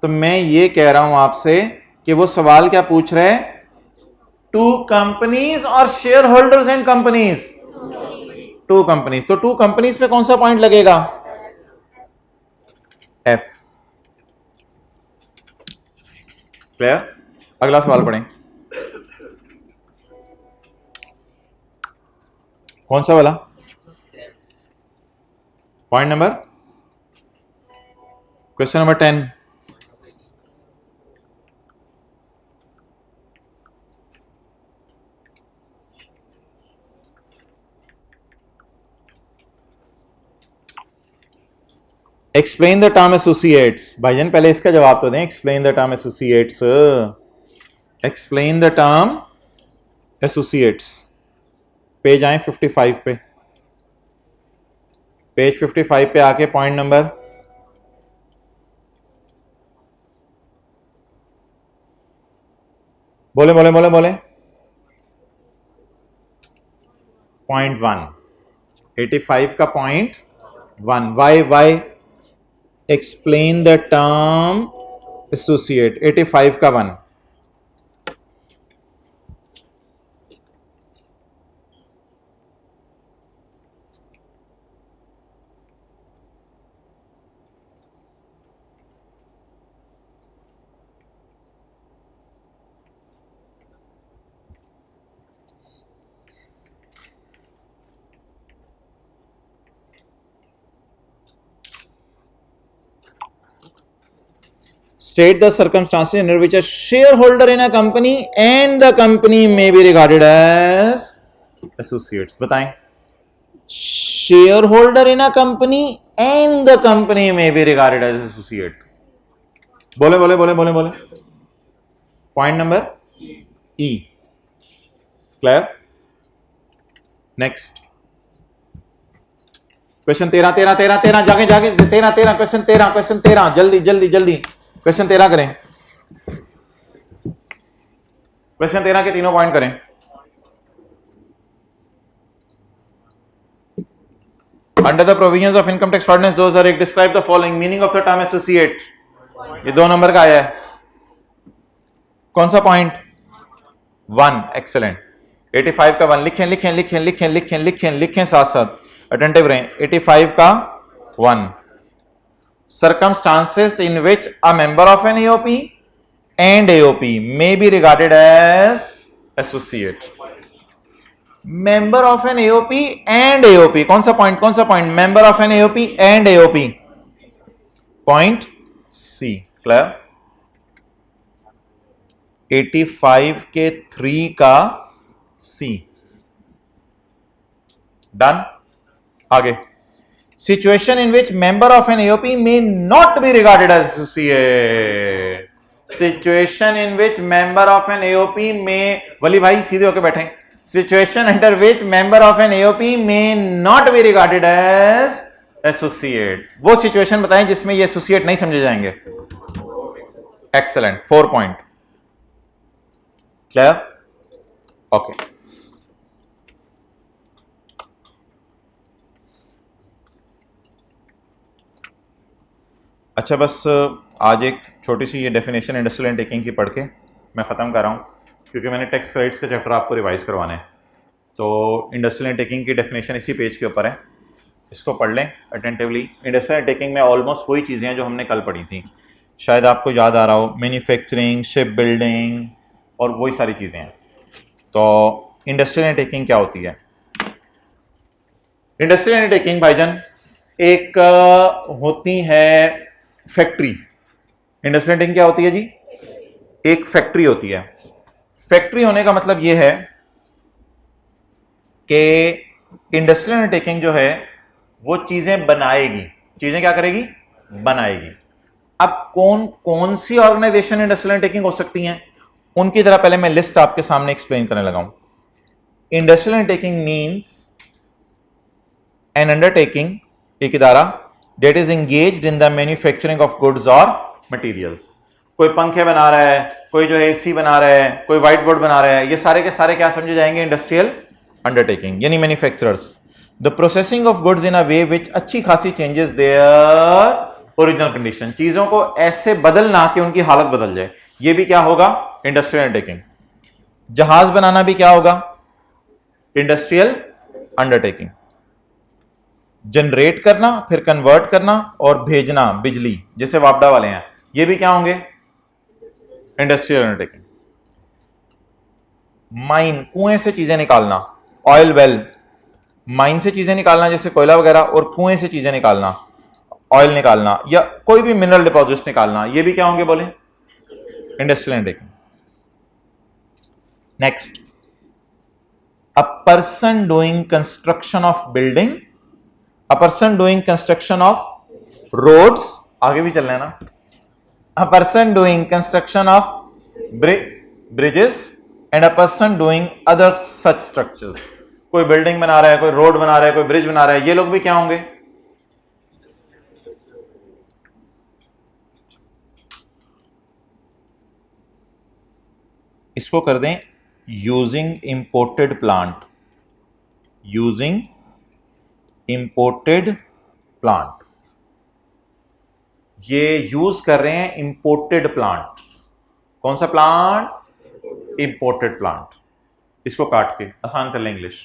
तो मैं ये कह रहा हूं आपसे कि वो सवाल क्या पूछ रहे हैं. टू कंपनीज और share holders in companies. Two companies, तो टू कंपनीज पे कौन सा पॉइंट लगेगा. एफ. क्लियर. अगला सवाल पढ़ें. कौन सा वाला पॉइंट नंबर, question number 10. Explain the term associates. भाईजान पहले इसका जवाब तो दें. Explain the term associates. Explain the term associates. Page आए 55 पे. पेज 55 पे आके पॉइंट नंबर, बोले बोले बोले बोले, पॉइंट 1. 85 का point 1. Why explain the term associate. 85 का 1. State the circumstances under which a shareholder in a company and the company may be regarded as associates. बताएं. Shareholder in a company and the company may be regarded as associate. बोले बोले बोले बोले बोले. Point number E. Clear. Next. Question 13 जाके जाके 13 question 13 जल्दी जल्दी जल्दी क्वेश्चन 13 करें। क्वेश्चन 13 के तीनों पॉइंट करें। Under the provisions of income tax ordinance 2001 describe the following meaning of the term associate. ये 2 नंबर का आया है। कौन सा पॉइंट? 1। एक्सेलेंट। 85 का 1 लिखें लिखें लिखें लिखें लिखें लिखें लिखें साथ साथ अटेंटिव रहें। 85 का 1 circumstances in which a member of an AOP and AOP may be regarded as associate। member of an AOP and AOP कौन सा point? member of an AOP and AOP point C। Clear? 85 के 3 का C। Done. आगे situation in which member of an AOP may not be regarded as associate. Situation in which member of an AOP में, वली भाई सीधे होकर बैठे। Situation under which member of an AOP may not be regarded as associate. वो situation बताएं जिसमें ये एसोसिएट नहीं समझे जाएंगे। एक्सेलेंट। 4 पॉइंट। क्लियर? ओके। अच्छा, बस आज एक छोटी सी ये डेफिनेशन इंडस्ट्रियल अंडरटेकिंग की पढ़ के मैं ख़त्म कर रहा हूँ, क्योंकि मैंने टैक्स क्रेडिट्स का चैप्टर आपको रिवाइज करवाना है। तो इंडस्ट्रियल अंडरटेकिंग की डेफिनेशन इसी पेज के ऊपर है, इसको पढ़ लें अटेंटिवली। इंडस्ट्रियल अंडरटेकिंग में ऑलमोस्ट वही चीज़ें हैं जो हमने कल पढ़ी थी, शायद आपको याद आ रहा हो। मैन्युफैक्चरिंग, शिप बिल्डिंग और वही सारी चीज़ें हैं। तो इंडस्ट्रियल अंडरटेकिंग क्या होती है? इंडस्ट्रियल अंडरटेकिंग भाईजान एक होती है फैक्ट्री। इंडस्ट्रियल अंडरटेकिंग क्या होती है जी? एक फैक्ट्री होती है। फैक्ट्री होने का मतलब यह है कि इंडस्ट्रियल अंडरटेकिंग जो है वो चीजें बनाएगी। चीजें क्या करेगी? बनाएगी। अब कौन कौन सी ऑर्गेनाइजेशन इंडस्ट्रियल अंडरटेकिंग हो सकती हैं, उनकी तरह पहले मैं लिस्ट आपके सामने एक्सप्लेन करने लगा हूं। Industrial undertaking means N undertaking, एक इदारा that is engaged in the manufacturing of goods or materials। कोई पंखे बना रहा है, कोई जो है एसी बना रहा है, कोई व्हाइट बोर्ड बना रहा है, ये सारे के सारे क्या समझे जाएंगे? इंडस्ट्रियल अंडरटेकिंग, यानी manufacturers. The processing of goods in a way which अच्छी खासी चेंजेस देयर ओरिजिनल कंडीशन। चीजों को ऐसे बदलना कि उनकी हालत बदल जाए, ये भी क्या होगा? Industrial undertaking. जहाज बनाना भी क्या होगा? Industrial undertaking. जनरेट करना, फिर कन्वर्ट करना और भेजना बिजली, जैसे वापडा वाले हैं, ये भी क्या होंगे? Industrial undertaking. माइन, कुएं से चीजें निकालना। ऑयल वेल, माइन से चीजें निकालना जैसे कोयला वगैरह, और कुएं से चीजें निकालना, ऑयल निकालना या कोई भी मिनरल डिपॉजिट्स निकालना, ये भी क्या होंगे? बोले industrial undertaking. Next, a person doing construction of building, a person doing construction of roads, आगे भी चल रहे हैं ना। a person doing construction of bridges and a person doing other such structures। कोई बिल्डिंग बना रहा है, कोई रोड बना रहा है, कोई ब्रिज बना रहा है, ये लोग भी क्या होंगे? इसको कर दें using imported plant. Using imported plant, ये यूज कर रहे हैं इंपोर्टेड प्लांट। कौन सा प्लांट? Imported plant. इसको काट के आसान कर लें इंग्लिश,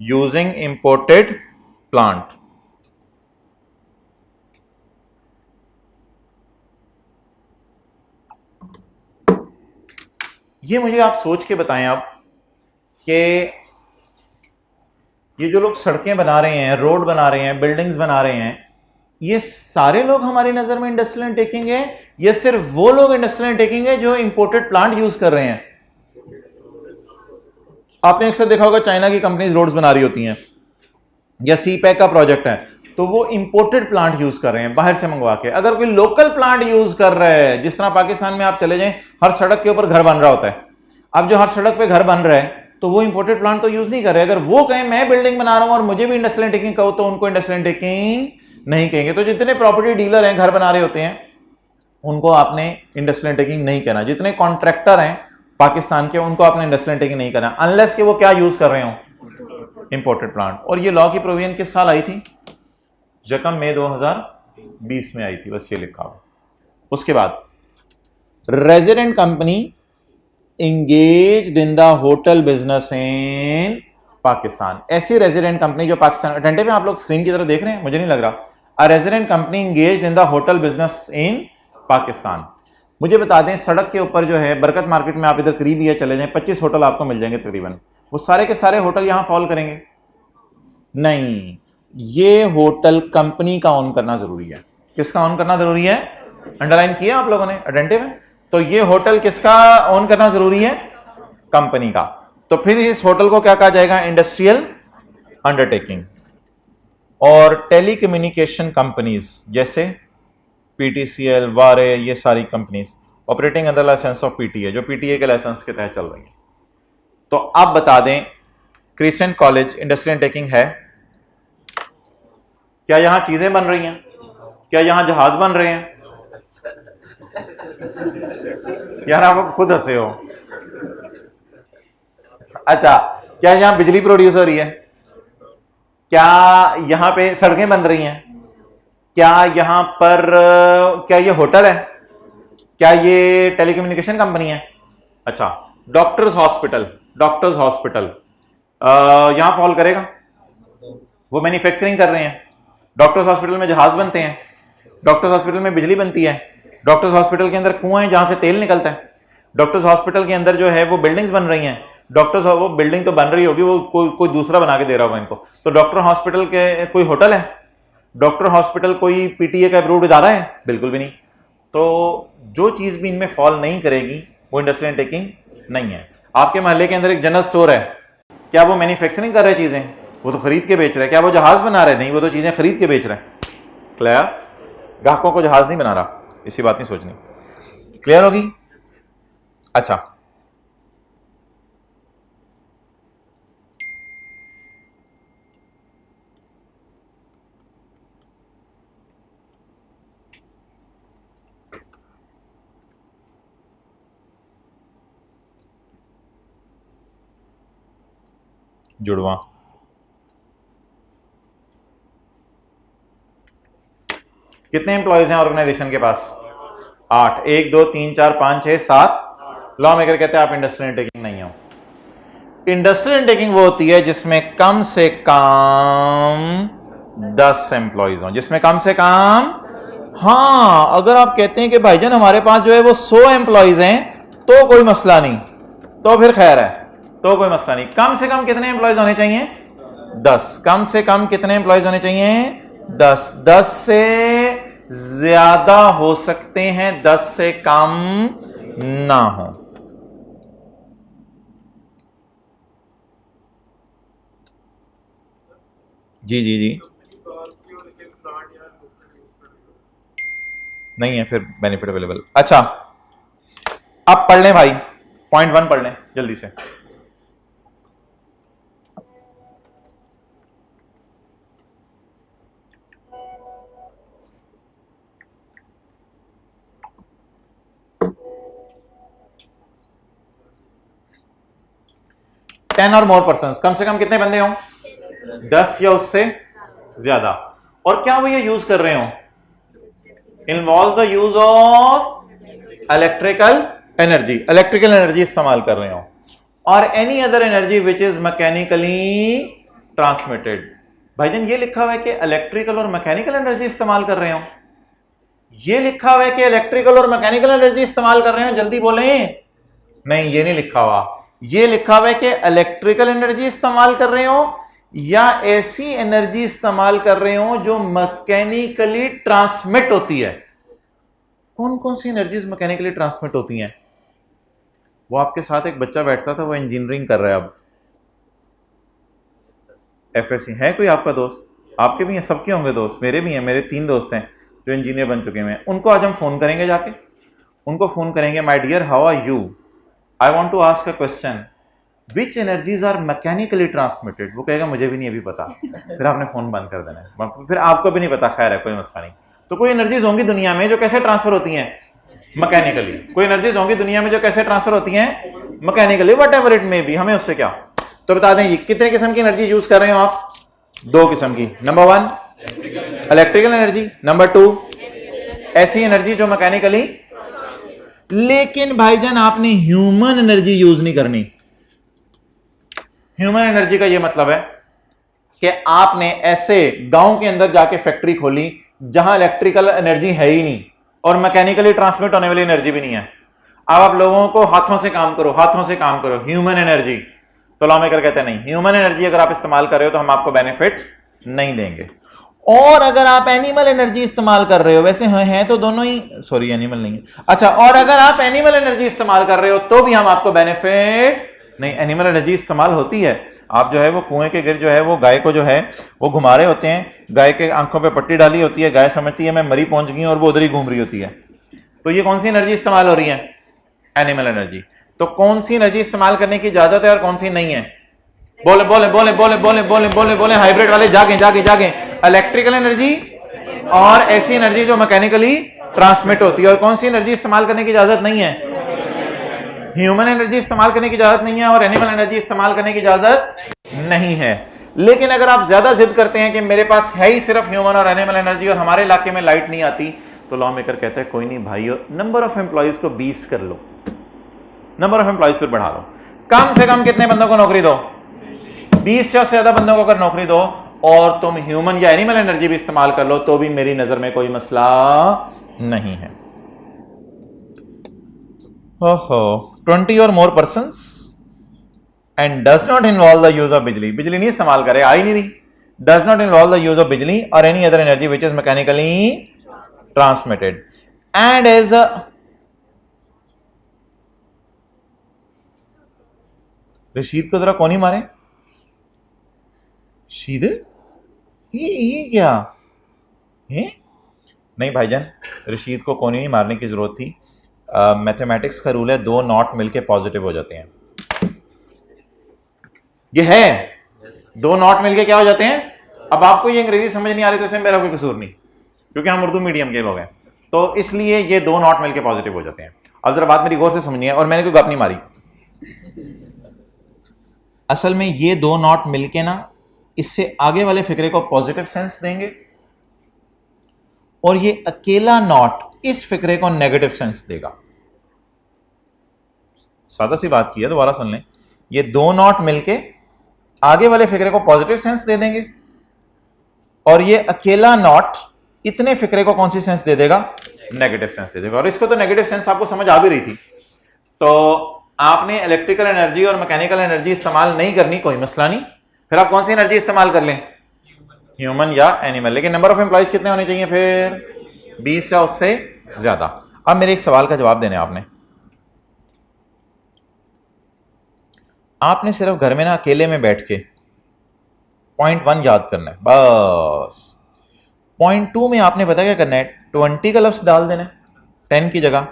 यूजिंग इंपोर्टेड प्लांट। ये मुझे आप सोच के बताएं अब कि ये जो लोग सड़कें बना रहे हैं, रोड बना रहे हैं, बिल्डिंग्स बना रहे हैं, ये सारे लोग हमारी नजर में इंडस्ट्रियल अंडरटेकिंग है या सिर्फ वो लोग इंडस्ट्रियल अंडरटेकिंग है जो इंपोर्टेड प्लांट यूज कर रहे हैं? आपने अक्सर देखा होगा चाइना की कंपनीज रोड्स बना रही होती हैं, या सी पैक का प्रोजेक्ट है, तो वो इंपोर्टेड प्लांट यूज कर रहे हैं बाहर से मंगवा के। अगर कोई लोकल प्लांट यूज कर रहा है, जिस तरह पाकिस्तान में आप चले जाएं, हर सड़क के ऊपर घर बन रहा होता है। अब जो हर सड़क पे घर बन रहा है तो वो इंपोर्टेड प्लांट तो यूज नहीं कर रहे। अगर वो कहें मैं बिल्डिंग बना रहा हूं और मुझे भी इंडस्ट्रियल टेकिंग कहो तो उनको इंडस्ट्रियल टेकिंग नहीं कहेंगे। तो जितने प्रॉपर्टी डीलर हैं, घर बना रहे होते हैं, उनको आपने इंडस्ट्रियल टेकिंग नहीं कहना। जितने कॉन्ट्रैक्टर हैं पाकिस्तान के, उनको आपने इंडस्ट्रियल टेकिंग नहीं करना, अनलेस कि वो क्या यूज कर रहे हो, इंपोर्टेड प्लांट। और ये लॉ की प्रोविजन किस साल आई थी? यकम मई 2020 में आई थी, बस ये लिखा हुआ। उसके बाद resident company engaged in the hotel business in Pakistan. ऐसी रेजिडेंट कंपनी जो पाकिस्तान, अटेंटिव है आप लोग, स्क्रीन की तरफ देख रहे हैं, मुझे नहीं लग रहा। A resident company engaged in the hotel business in Pakistan. मुझे बता दें, सड़क के ऊपर जो है बरकत मार्केट में, आप इधर करीब ही है, चले जाएं, 25 होटल आपको मिल जाएंगे तकरीबन। वो सारे के सारे होटल यहां फॉल करेंगे? नहीं, ये होटल कंपनी का ऑन करना जरूरी है। किसका ऑन करना जरूरी है? अंडरलाइन किया आप लोगों ने, अटेंटिव है। तो ये होटल किसका ऑन करना जरूरी है? कंपनी का। तो फिर इस होटल को क्या कहा जाएगा? Industrial undertaking. और टेलीकम्युनिकेशन कंपनीज जैसे पीटीसीएल, वारे, ये सारी companies operating under licence of PTA, जो पीटीए के लाइसेंस के तहत चल रही है। तो आप बता दें, क्रिसेंट कॉलेज इंडस्ट्रियल अंडरटेकिंग है? क्या यहां चीजें बन रही हैं? क्या यहां जहाज बन रहे हैं? यार आप खुद हंसे हो। अच्छा, क्या यहां बिजली प्रोड्यूस हो रही है? क्या यहां पे सड़कें बन रही हैं? क्या यहां पर, क्या ये होटल है? क्या ये टेलीकम्युनिकेशन कंपनी है? अच्छा, डॉक्टर्स हॉस्पिटल, डॉक्टर्स हॉस्पिटल यहां फॉल करेगा? वो मैन्युफैक्चरिंग कर रहे हैं। डॉक्टर्स हॉस्पिटल में जहाज बनते हैं, डॉक्टर्स हॉस्पिटल में बिजली बनती है, डॉक्टर्स हॉस्पिटल के अंदर कुआं है जहां से तेल निकलता है, डॉक्टर्स हॉस्पिटल के अंदर जो है वो बिल्डिंग्स बन रही हैं। डॉक्टर्स, वो बिल्डिंग तो बन रही होगी, वो कोई दूसरा बना के दे रहा होगा इनको। तो डॉक्टर हॉस्पिटल के कोई होटल है? डॉक्टर हॉस्पिटल कोई पीटीए का अप्रूव्ड इदारा है? बिल्कुल भी नहीं। तो जो चीज भी इनमें फॉल नहीं करेगी वो इंडस्ट्रियल टेकिंग नहीं है। आपके मोहल्ले के अंदर एक जनरल स्टोर है, क्या वो मैन्युफैक्चरिंग कर रहे चीजें? वो तो खरीद के बेच रहे हैं। क्या वो जहाज बना रहे? नहीं, वो तो चीजें खरीद के बेच रहे हैं। क्लियर? ग्राहकों को जहाज नहीं बना रहा, इसी बात नहीं सोचनी। क्लियर होगी? अच्छा, जुड़वा कितने एम्प्लॉयज हैं ऑर्गेनाइजेशन के पास? 8। 1 2 3 4 5 6 7। लॉ मेकर कहते हैं आप इंडस्ट्रियल अंडरटेकिंग नहीं हो। इंडस्ट्रियल अंडरटेकिंग वो होती है जिसमें कम से कम 10 एम्प्लॉयज हो, जिसमें कम से कम, हाँ, अगर आप कहते हैं कि भाईजान हमारे पास जो है वो 100 एम्प्लॉयज हैं तो कोई मसला नहीं, तो फिर खैर है, तो कोई मसला नहीं। कम से कम कितने एम्प्लॉयज होने चाहिए? 10। कम से कम कितने एम्प्लॉयज होने चाहिए? 10। 10 से ज्यादा हो सकते हैं, 10 से कम ना हो। जी जी जी, नहीं है फिर बेनिफिट अवेलेबल। अच्छा, अब पढ़ लें भाई, पॉइंट 1 पढ़ लें जल्दी से। टेन और मोर पर्सन, कम से कम कितने बंदे हों? 10 या उससे ज्यादा। और क्या वो ये यूज कर रहे हो? Involve the use of electrical energy, electrical energy इस्तेमाल कर रहे हो, और any other energy which is mechanically transmitted. भाईजान ये लिखा हुआ है कि इलेक्ट्रिकल और मैकेनिकल एनर्जी इस्तेमाल कर रहे हो, ये लिखा हुआ है कि इलेक्ट्रिकल और मैकेनिकल एनर्जी इस्तेमाल कर रहे हो, जल्दी बोलें। नहीं, ये नहीं लिखा हुआ, ये लिखा हुआ है कि इलेक्ट्रिकल एनर्जी इस्तेमाल कर रहे हो या ऐसी एनर्जी इस्तेमाल कर रहे हो जो मैकेनिकली ट्रांसमिट होती है। कौन कौन सी एनर्जीज मैकेनिकली ट्रांसमिट होती हैं? वो आपके साथ एक बच्चा बैठता था, वो इंजीनियरिंग कर रहा है अब, एफएससी है। कोई आपका दोस्त? आपके भी हैं, सबके होंगे दोस्त, मेरे भी हैं, मेरे 3 दोस्त हैं जो इंजीनियर बन चुके हैं। उनको आज हम फोन करेंगे, जाके उनको फोन करेंगे, my dear how are you, I want to ask a question, which energies are mechanically transmitted, वो कहेगा मुझे भी नहीं अभी पता, फिर आपने फोन बंद कर देना है, फिर आपको भी नहीं पता, खैर है कोई मसला नहीं। तो कोई एनर्जीज होंगी दुनिया में जो कैसे ट्रांसफर होती हैं, मैकेनिकली। कोई एनर्जीज होंगी दुनिया में जो कैसे ट्रांसफर होती हैं, mechanically, what ever it may be, हमें उससे क्या। तो बता दें कितने किस्म की एनर्जी यूज कर रहे हो आप, 2 किस्म की। नंबर 1 इलेक्ट्रिकल एनर्जी, नंबर 2 ऐसी एनर्जी जो मैकेनिकली। लेकिन भाईजान आपने ह्यूमन एनर्जी यूज नहीं करनी। ह्यूमन एनर्जी का यह मतलब है कि आपने ऐसे गांव के अंदर जाके फैक्ट्री खोली जहां इलेक्ट्रिकल एनर्जी है ही नहीं और मैकेनिकली ट्रांसमिट होने वाली एनर्जी भी नहीं है। अब आप लोगों को हाथों से काम करो, हाथों से काम करो, ह्यूमन एनर्जी। तो लॉमेकर कहते हैं नहीं, ह्यूमन एनर्जी अगर आप इस्तेमाल कर रहे हो तो हम आपको बेनिफिट नहीं देंगे। और अगर आप एनिमल एनर्जी इस्तेमाल कर रहे हो, वैसे हैं तो दोनों ही, सॉरी एनिमल नहीं है, अच्छा, और अगर आप एनिमल एनर्जी इस्तेमाल कर रहे हो तो भी हम आपको बेनिफिट नहीं। एनिमल एनर्जी इस्तेमाल होती है, आप जो है वो कुएं के गिर जो है वो गाय को जो है वो घुमा रहे होते हैं, गाय के आंखों पे पट्टी डाली होती है, गाय समझती है मैं मरी पहुंच गई और वो उधर ही घूम रही होती है। तो ये कौन सी एनर्जी इस्तेमाल हो रही है, एनिमल एनर्जी। तो कौन सी एनर्जी इस्तेमाल करने की इजाजत है और कौन सी नहीं है, बोले बोले बोले बोले बोले बोले बोले बोले हाइब्रिड वाले जागे जागे जागे। इलेक्ट्रिकल एनर्जी और ऐसी एनर्जी जो मैकेनिकली ट्रांसमिट होती है। और कौन सी एनर्जी इस्तेमाल करने की इजाजत नहीं है, ह्यूमन एनर्जी इस्तेमाल करने की इजाजत नहीं है और एनिमल एनर्जी इस्तेमाल करने की इजाजत नहीं है। लेकिन अगर आप ज्यादा जिद करते हैं कि मेरे पास है ही सिर्फ ह्यूमन और एनिमल एनर्जी और हमारे इलाके में लाइट नहीं आती, तो लॉ मेकर कहते हैं कोई नहीं भाइयों, नंबर ऑफ एम्प्लॉइज को 20 कर लो, नंबर ऑफ एम्प्लॉइज पर बढ़ा लो, कम से कम कितने बंदों को नौकरी दो, 20 से ज्यादा बंदों को अगर नौकरी दो और तुम ह्यूमन या एनिमल एनर्जी भी इस्तेमाल कर लो तो भी मेरी नजर में कोई मसला नहीं है। ओहो, 20 or more persons and does not involve the use of बिजली, बिजली नहीं इस्तेमाल करे, आ ही नहीं रही, does not involve the use of बिजली or any other energy which is mechanically transmitted and as Rashid को जरा कौन ही मारे, शीद ये क्या है? नहीं भाईजान, रशीद को कोनी नहीं मारने की जरूरत थी। मैथमेटिक्स का रूल है 2 नॉट मिलके पॉजिटिव हो जाते हैं। ये है 2 नॉट मिलके क्या हो जाते हैं। अब आपको ये अंग्रेजी समझ नहीं आ रही तो इसमें मेरा कोई कसूर नहीं, क्योंकि हम उर्दू मीडियम के लोग हैं, तो इसलिए ये 2 नॉट मिलके पॉजिटिव हो जाते हैं। अब जरा बात मेरी गौर से समझनी है, और मैंने कोई गप नहीं मारी। असल में ये 2 नॉट मिलके ना इससे आगे वाले फिक्रे को पॉजिटिव सेंस देंगे और ये अकेला नॉट इस फिक्रे को नेगेटिव सेंस देगा। सादा सी बात की है, दोबारा सुन लें। ये 2 नॉट मिलके आगे वाले फिक्रे को पॉजिटिव सेंस दे देंगे और ये अकेला नॉट इतने फिक्रे को कौन सी सेंस दे देगा, नेगेटिव सेंस दे देगा। और इसको तो नेगेटिव सेंस आपको समझ आ भी रही थी। तो आपने इलेक्ट्रिकल एनर्जी और मैकेनिकल एनर्जी इस्तेमाल नहीं करनी, कोई मसला नहीं, फिर आप कौन सी एनर्जी इस्तेमाल कर लें, ह्यूमन या एनिमल। लेकिन नंबर ऑफ एम्प्लॉइज कितने होने चाहिए फिर, 20 या उससे ज्यादा। अब मेरे एक सवाल का जवाब देने आपने सिर्फ घर में ना अकेले में बैठ के पॉइंट 1 याद करना है बस। पॉइंट 2 में आपने पता क्या करना है, 20 का लफ्ज डाल देना है 10 की जगह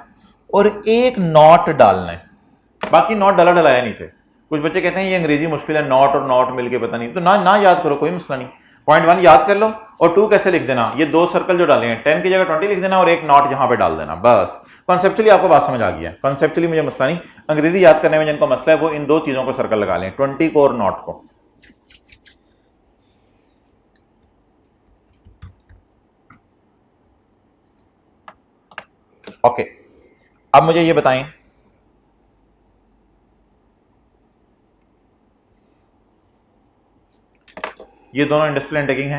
और एक नॉट डालना है, बाकी नॉट डाला डलाया नीचे। कुछ बच्चे कहते हैं ये अंग्रेजी मुश्किल है, नॉट और नॉट मिलके पता नहीं, तो ना याद करो, कोई मसला नहीं। पॉइंट 1 याद कर लो और 2 कैसे लिख देना, ये 2 सर्कल जो डाले हैं 10 की जगह 20 लिख देना और एक नॉट यहां पे डाल देना, बस। कॉन्सेप्चुअली आपको बात समझ आ गई है, कॉन्सेप्चुअली मुझे मसला नहीं। अंग्रेजी याद करने में जिनको मसला है वो इन 2 चीजों को सर्कल लगा लें, 20 को और नॉट को। ओके, अब मुझे ये बताएं, ये दोनों इंडस्ट्रियल अंडरटेकिंग है,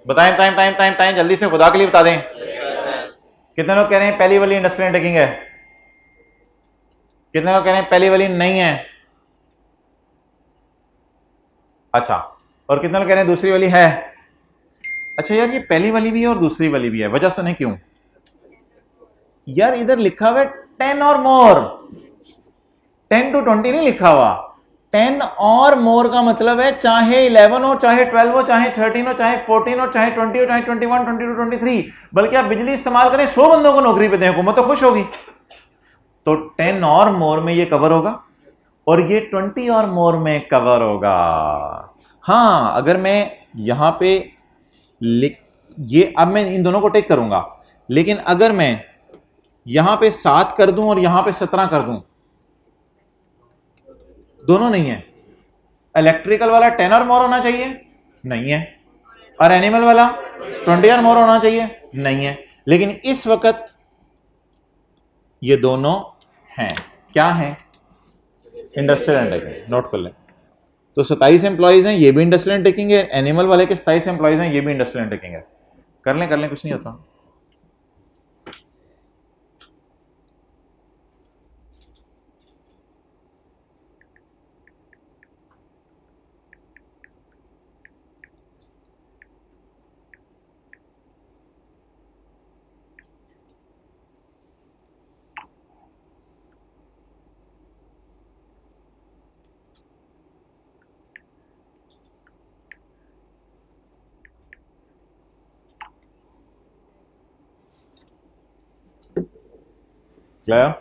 बताएं जल्दी से, खुदा के लिए बता दें। कितने लोग कह रहे हैं पहली वाली इंडस्ट्रियल अंडरटेकिंग है, कितने लोग कह रहे हैं पहली वाली नहीं है, अच्छा, और कितने लोग कह रहे हैं दूसरी वाली है। अच्छा यार, ये पहली वाली भी है और दूसरी वाली भी है, वजह सुने क्यों यार, इधर लिखा हुआ है 10 और मोर, 10 to 20 नहीं लिखा हुआ, 10 और मोर का मतलब है चाहे 11 हो, चाहे 12 हो, चाहे 13 हो, चाहे 14 हो, चाहे 20 हो, चाहे 21, 22, 23, बल्कि आप बिजली इस्तेमाल करें 100 बंदों को नौकरी पे दें, हुकूमत तो खुश होगी। तो 10 और मोर में ये कवर होगा और ये 20 और मोर में कवर होगा। हाँ, अगर मैं यहां पे ये अब मैं इन दोनों को टेक करूंगा, लेकिन अगर मैं यहां पे 7 कर दूं और यहां पे 17 कर दूं, दोनों नहीं है। इलेक्ट्रिकल वाला 10 और मोर होना चाहिए, नहीं है, और एनिमल वाला 20 और मोर होना चाहिए, नहीं है। लेकिन इस वक्त ये दोनों हैं। क्या है? Industrial undertaking. नोट कर लें। तो 27 एम्प्लॉइज हैं, ये भी इंडस्ट्रियल अंडरटेकिंग है। एनिमल वाले के 27 एम्प्लॉइज हैं, ये भी इंडस्ट्रियल अंडरटेकिंग है। कर लें, कुछ नहीं होता। क्लियर?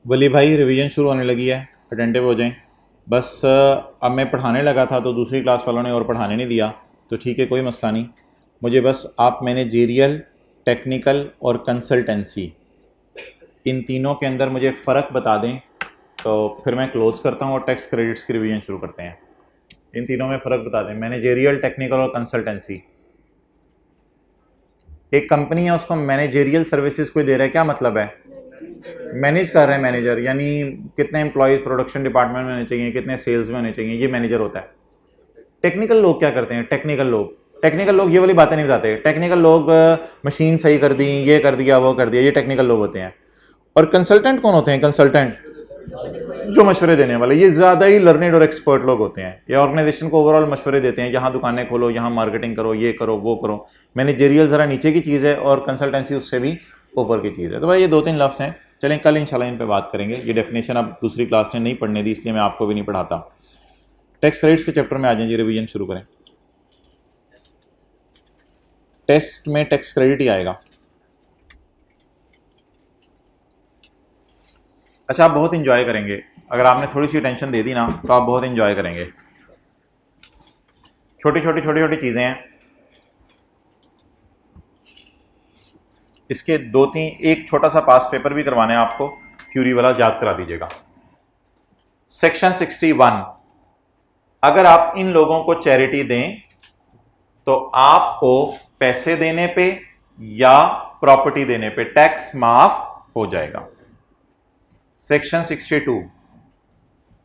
वली भाई, रिवीजन शुरू होने लगी है, अटेंटिव हो जाएं। बस अब मैं पढ़ाने लगा था तो दूसरी क्लास वालों ने और पढ़ाने नहीं दिया, तो ठीक है, कोई मसला नहीं। मुझे बस आप मैनेजेरियल, टेक्निकल और कंसल्टेंसी, इन तीनों के अंदर मुझे फ़र्क बता दें, तो फिर मैं क्लोज़ करता हूँ और टैक्स क्रेडिट्स की रिवीजन शुरू करते हैं। इन तीनों में फ़र्क बता दें, मैनेजेरियल, टेक्निकल और कंसल्टेंसी। एक कंपनी है, उसको मैनेजेरियल सर्विसेज कोई दे रहा है, क्या मतलब है? मैनेज कर रहे हैं मैनेजर, यानी कितने एम्प्लॉयज़ प्रोडक्शन डिपार्टमेंट में होने चाहिए, कितने सेल्स में होने चाहिए, ये मैनेजर होता है। टेक्निकल लोग क्या करते हैं? टेक्निकल लोग ये वाली बातें नहीं बताते। टेक्निकल लोग मशीन सही कर दी, ये कर दिया, वो कर दिया, ये टेक्निकल लोग होते हैं। और कंसल्टेंट कौन होते हैं? कंसल्टेंट जो मशवरे देने वाले, ये ज़्यादा ही लर्नेड और एक्सपर्ट लोग होते हैं। ये ऑर्गेनाइजेशन को ओवरऑल मशवरे देते हैं, यहाँ दुकानें खोलो, यहाँ मार्केटिंग करो, ये करो, वो करो। मैनेजेरियल ज़रा नीचे की चीज़ है और कंसल्टेंसी उससे भी ऊपर की चीज़ है। तो भाई ये 2-3 लफ्ज़ हैं, चलें कल इंशाल्लाह इन पे बात करेंगे। ये डेफिनेशन अब दूसरी क्लास ने नहीं पढ़ने दी, इसलिए मैं आपको भी नहीं पढ़ाता। टैक्स रेट्स के चैप्टर में आ जाएंगे, रिवीजन शुरू करें। टेस्ट में टैक्स क्रेडिट ही आएगा। अच्छा, आप बहुत इंजॉय करेंगे अगर आपने थोड़ी सी टेंशन दे दी ना, तो आप बहुत इंजॉय करेंगे। छोटी छोटी चीज़ें हैं, इसके 2-3, एक छोटा सा पास पेपर भी करवाने हैं आपको, थ्योरी वाला याद करा दीजिएगा। सेक्शन 61, अगर आप इन लोगों को चैरिटी दें तो आपको पैसे देने पे या प्रॉपर्टी देने पे टैक्स माफ हो जाएगा। सेक्शन 62,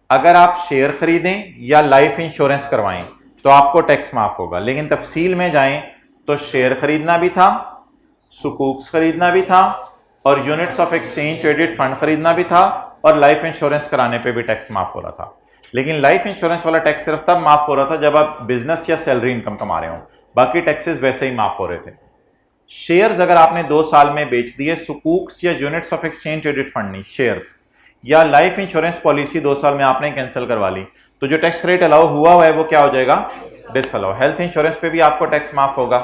अगर आप शेयर खरीदें या लाइफ इंश्योरेंस करवाएं तो आपको टैक्स माफ होगा, लेकिन तफसील में जाएं तो शेयर खरीदना भी था, सुकूक्स खरीदना भी था, और units of exchange traded fund खरीदना भी था, और लाइफ इंश्योरेंस कराने पे भी टैक्स माफ हो रहा था। लेकिन लाइफ इंश्योरेंस वाला टैक्स सिर्फ तब माफ हो रहा था जब आप बिजनेस या सैलरी इनकम कमा रहे हो, बाकी टैक्सेस वैसे ही माफ हो रहे थे। शेयर्स अगर आपने 2 साल में बेच दिए, सुकूक्स या units of exchange traded fund नहीं, शेयर्स या लाइफ इंश्योरेंस पॉलिसी 2 साल में आपने कैंसिल करवा ली, तो जो टैक्स रेट अलाउ हुआ है वो क्या हो जाएगा? डिसअलाउ। हेल्थ इंश्योरेंस पे भी आपको टैक्स माफ होगा।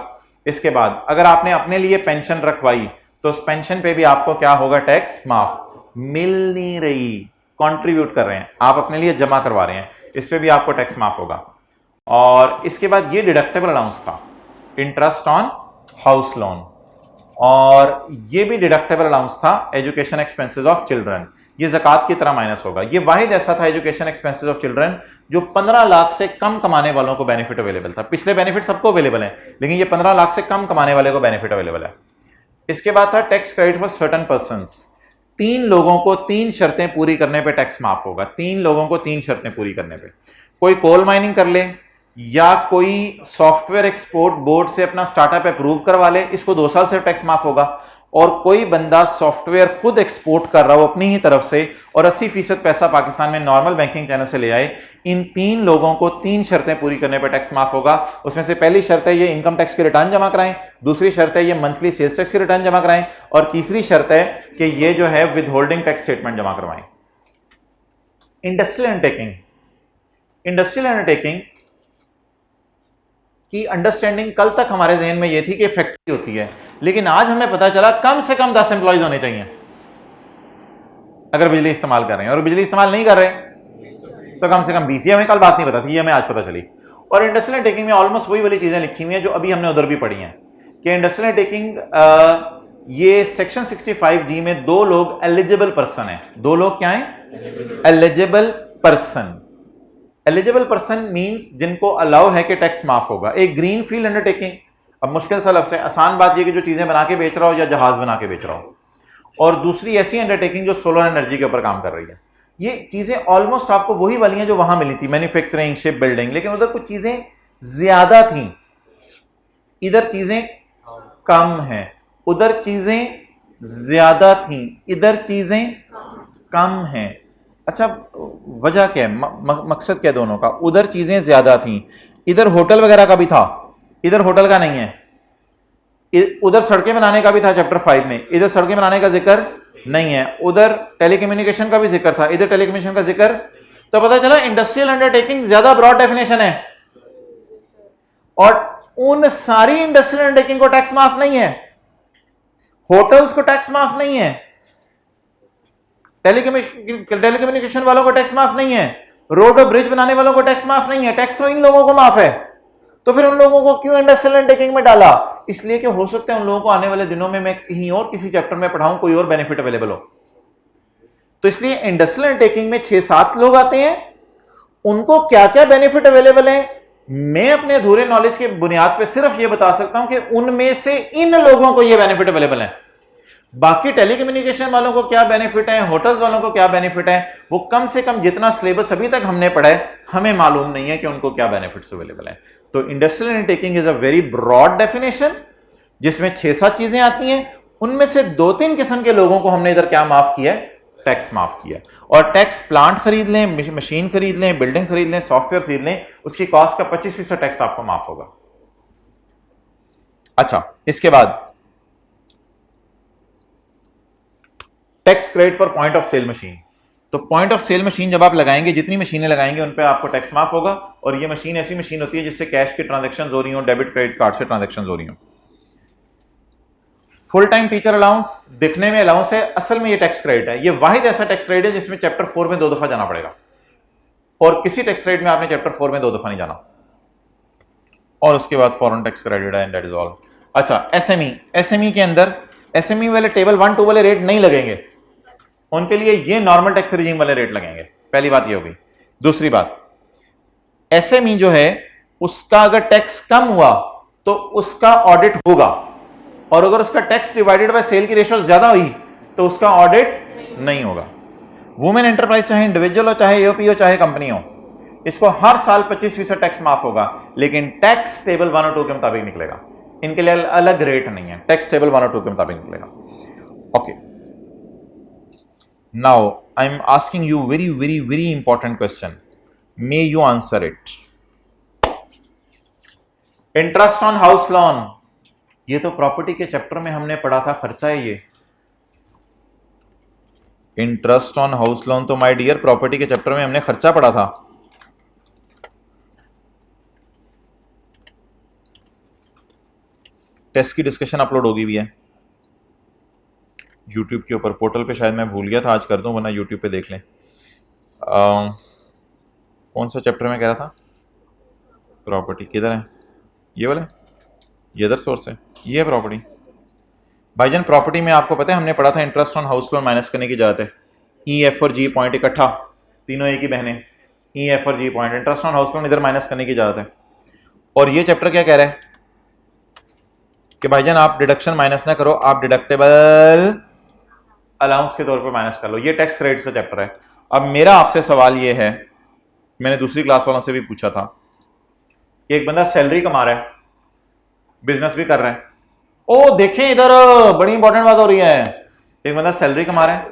इसके बाद अगर आपने अपने लिए पेंशन रखवाई तो उस पेंशन पे भी आपको क्या होगा? टैक्स माफ। मिल नहीं रही, कंट्रीब्यूट कर रहे हैं आप, अपने लिए जमा करवा रहे हैं, इस पे भी आपको टैक्स माफ होगा। और इसके बाद ये डिडक्टेबल अलाउंस था, इंटरेस्ट ऑन हाउस लोन, और ये भी डिडक्टेबल अलाउंस था एजुकेशन एक्सपेंसेस ऑफ चिल्ड्रन, ये ज़कात की तरह माइनस होगा। ये वाहिद ऐसा था एजुकेशन एक्सपेंसेस ऑफ चिल्ड्रन जो 15 लाख से कम कमाने वालों को बेनिफिट अवेलेबल था। पिछले बेनिफिट सबको अवेलेबल है, लेकिन ये 15 लाख से कम कमाने वाले को बेनिफिट अवेलेबल है। इसके बाद था tax credit for certain persons, 3 लोगों को 3 शर्तें पूरी करने पे टैक्स माफ होगा। 3 लोगों को 3 शर्तें पूरी करने पे, कोई कोल माइनिंग कर ले या कोई सॉफ्टवेयर एक्सपोर्ट बोर्ड से अपना स्टार्टअप अप्रूव करवा ले, इसको 2 साल से टैक्स माफ होगा। और कोई बंदा सॉफ्टवेयर खुद एक्सपोर्ट कर रहा हो अपनी ही तरफ से और 80% पैसा पाकिस्तान में नॉर्मल बैंकिंग चैनल से ले आए, इन 3 लोगों को 3 शर्तें पूरी करने पर टैक्स माफ होगा। उसमें से पहली शर्त है ये इनकम टैक्स की रिटर्न जमा कराएं, दूसरी शर्त है ये मंथली सेल्स टैक्स की रिटर्न जमा कराएं, और तीसरी शर्त है कि ये जो है विद होल्डिंग टैक्स स्टेटमेंट जमा करवाएं। इंडस्ट्रियल अंडरटेकिंग की अंडरस्टैंडिंग कल तक हमारे जहन में यह थी कि फैक्ट्री होती है, लेकिन आज हमें पता चला कम से कम 10 एम्प्लॉइज होने चाहिए अगर बिजली इस्तेमाल कर रहे हैं, और बिजली इस्तेमाल नहीं कर रहे तो कम से कम 20। हमें कल बात नहीं पता थी, ये हमें आज पता चली। और इंडस्ट्रियल अंडरटेकिंग में ऑलमोस्ट वही वाली चीजें लिखी हुई हैं जो अभी हमने उधर भी पढ़ी हैं कि इंडस्ट्रियल अंडरटेकिंग ये सेक्शन 65G में 2 लोग एलिजिबल पर्सन हैं। 2 लोग क्या हैं? Eligible person. Eligible person means जिनको अलाउ है कि टैक्स माफ होगा। एक ग्रीन फील्ड अंडरटेकिंग, अब मुश्किल सा लफ्ज़ है, आसान बात यह कि जो चीजें बना के बेच रहा हो या जहाज बना के बेच रहा हो, और दूसरी ऐसी अंडरटेकिंग जो सोलर एनर्जी के ऊपर काम कर रही है। ये चीजें ऑलमोस्ट आपको वही वाली हैं जो वहां मिली थी, मैन्युफैक्चरिंग, शिप बिल्डिंग, लेकिन उधर कुछ चीजें ज्यादा थी, इधर चीजें कम हैं। उधर चीजें ज्यादा थी, इधर चीजें कम हैं। अच्छा, वजह क्या है, मकसद क्या है दोनों का? उधर चीजें ज्यादा थी, इधर होटल वगैरह का भी था, इधर होटल का नहीं है। उधर सड़कें बनाने का भी था चैप्टर 5 में, इधर सड़कें बनाने का जिक्र नहीं है। उधर टेलीकम्युनिकेशन का भी जिक्र था, इधर टेलीकम्युनिकेशन का जिक्र। तो पता चला इंडस्ट्रियल अंडरटेकिंग ज्यादा ब्रॉड डेफिनेशन है, और उन सारी इंडस्ट्रियल अंडरटेकिंग को टैक्स माफ नहीं है। होटल्स को टैक्स माफ नहीं है, टेलीकम्युनिकेशन वालों को टैक्स माफ नहीं है, रोड और ब्रिज बनाने वालों को टैक्स माफ नहीं है। टैक्स तो इन लोगों को माफ है, तो फिर उन लोगों को क्यों इंडस्ट्रियल अंडरटेकिंग में डाला? इसलिए कि हो सकता है उन लोगों को आने वाले दिनों में मैं कहीं और किसी चैप्टर में पढ़ाऊं, कोई और बेनिफिट अवेलेबल हो। तो इसलिए इंडस्ट्रियल अंडरटेकिंग में 6-7 लोग आते हैं, उनको क्या क्या बेनिफिट अवेलेबल है मैं अपने अधूरे नॉलेज के बुनियाद पर सिर्फ यह बता सकता हूं कि उनमें से इन लोगों को यह बेनिफिट अवेलेबल है। बाकी टेलीकम्युनिकेशन वालों को क्या बेनिफिट है, होटल्स वालों को क्या बेनिफिट है, वो कम से कम जितना सिलेबस अभी तक हमने पढ़ा है हमें मालूम नहीं है कि उनको क्या बेनिफिट्स अवेलेबल है। तो industrial undertaking is a very broad definition जिसमें 6-7 चीजें आती हैं। उनमें से 2-3 किस्म के लोगों को हमने इधर क्या माफ किया है? टैक्स माफ किया। और टैक्स प्लांट खरीद लें, मशीन खरीद लें, बिल्डिंग खरीद लें, सॉफ्टवेयर खरीद लें, उसकी कॉस्ट का 25% टैक्स आपको माफ होगा। अच्छा, इसके बाद tax credit for point of sale machine. तो पॉइंट ऑफ सेल मशीन जब आप लगाएंगे, जितनी मशीनें लगाएंगे उन पे आपको टैक्स माफ होगा। और ये मशीन ऐसी मशीन होती है जिससे कैश की ट्रांजैक्शन हो रही हो, डेबिट क्रेडिट कार्ड से ट्रांजैक्शन हो रही हो। फुल टाइम टीचर अलाउंस दिखने में अलाउंस है, असल में ये टैक्स क्रेडिट है। ये वाहिद ऐसा टैक्स क्रेडिट है जिसमें चैप्टर 4 में 2 दफा जाना पड़ेगा, और किसी टैक्स क्रेडिट में आपने चैप्टर 4 में 2 दफा नहीं जाना। और उसके बाद फॉरेन टैक्स क्रेडिट है, एंड दैट इज ऑल। अच्छा, एसएमई के अंदर एसएमई वाले टेबल 1-2 वाले रेट नहीं लगेंगे, उनके लिए ये नॉर्मल टैक्स रिजीम वाले रेट लगेंगे। पहली बात ये होगी। दूसरी बात, एसएमई जो है उसका अगर टैक्स कम हुआ तो उसका ऑडिट होगा, और अगर उसका टैक्स डिवाइडेड बाय सेल की रेशियो ज्यादा हुई तो उसका ऑडिट नहीं होगा। वुमेन एंटरप्राइज चाहे इंडिविजुअल हो, चाहे एओपी हो, चाहे कंपनी हो, इसको हर साल 25% टैक्स माफ होगा, लेकिन टैक्स टेबल 1 और 2 के मुताबिक निकलेगा। इनके लिए अलग रेट नहीं है, टैक्स टेबल 1 और 2 के मुताबिक निकलेगा। Okay, now I am asking you very important question, may you answer it. Interest on house loan, ये तो प्रॉपर्टी के चैप्टर में हमने पढ़ा था, खर्चा है ये। इंटरेस्ट ऑन हाउस लोन तो माय डियर प्रॉपर्टी के चैप्टर में हमने खर्चा पढ़ा था। टेस्ट की डिस्कशन अपलोड होगी भी है यूट्यूब के ऊपर, पोर्टल पे शायद मैं भूल गया था, आज कर दूं, वरना यूट्यूब पे देख लें। कौन सा चैप्टर में कह रहा था? प्रॉपर्टी किधर है? ये वाला, ये इधर सोर्स है, ये है प्रॉपर्टी। भाईजान प्रॉपर्टी में आपको पता है हमने पढ़ा था interest on house loan minus करने की जरूरत है। ई, एफ और जी पॉइंट इकट्ठा, तीनों एक ही बहनें, ई, एफ और G point, interest on house loan इधर माइनस करने की जरूरत है। और ये चैप्टर क्या कह रहा है कि भाईजान आप डिडक्शन माइनस ना करो, आप डिडक्टेबल अलाउंस के तौर पर माइनस कर लो। ये टैक्स क्रेडिट्स का चैप्टर है। अब मेरा आपसे सवाल ये है, मैंने दूसरी क्लास वालों से भी पूछा था कि एक बंदा सैलरी कमा रहा है, बिजनेस भी कर रहा है, ओ देखें इधर, बड़ी इंपॉर्टेंट बात हो रही है। एक बंदा सैलरी कमा रहा है,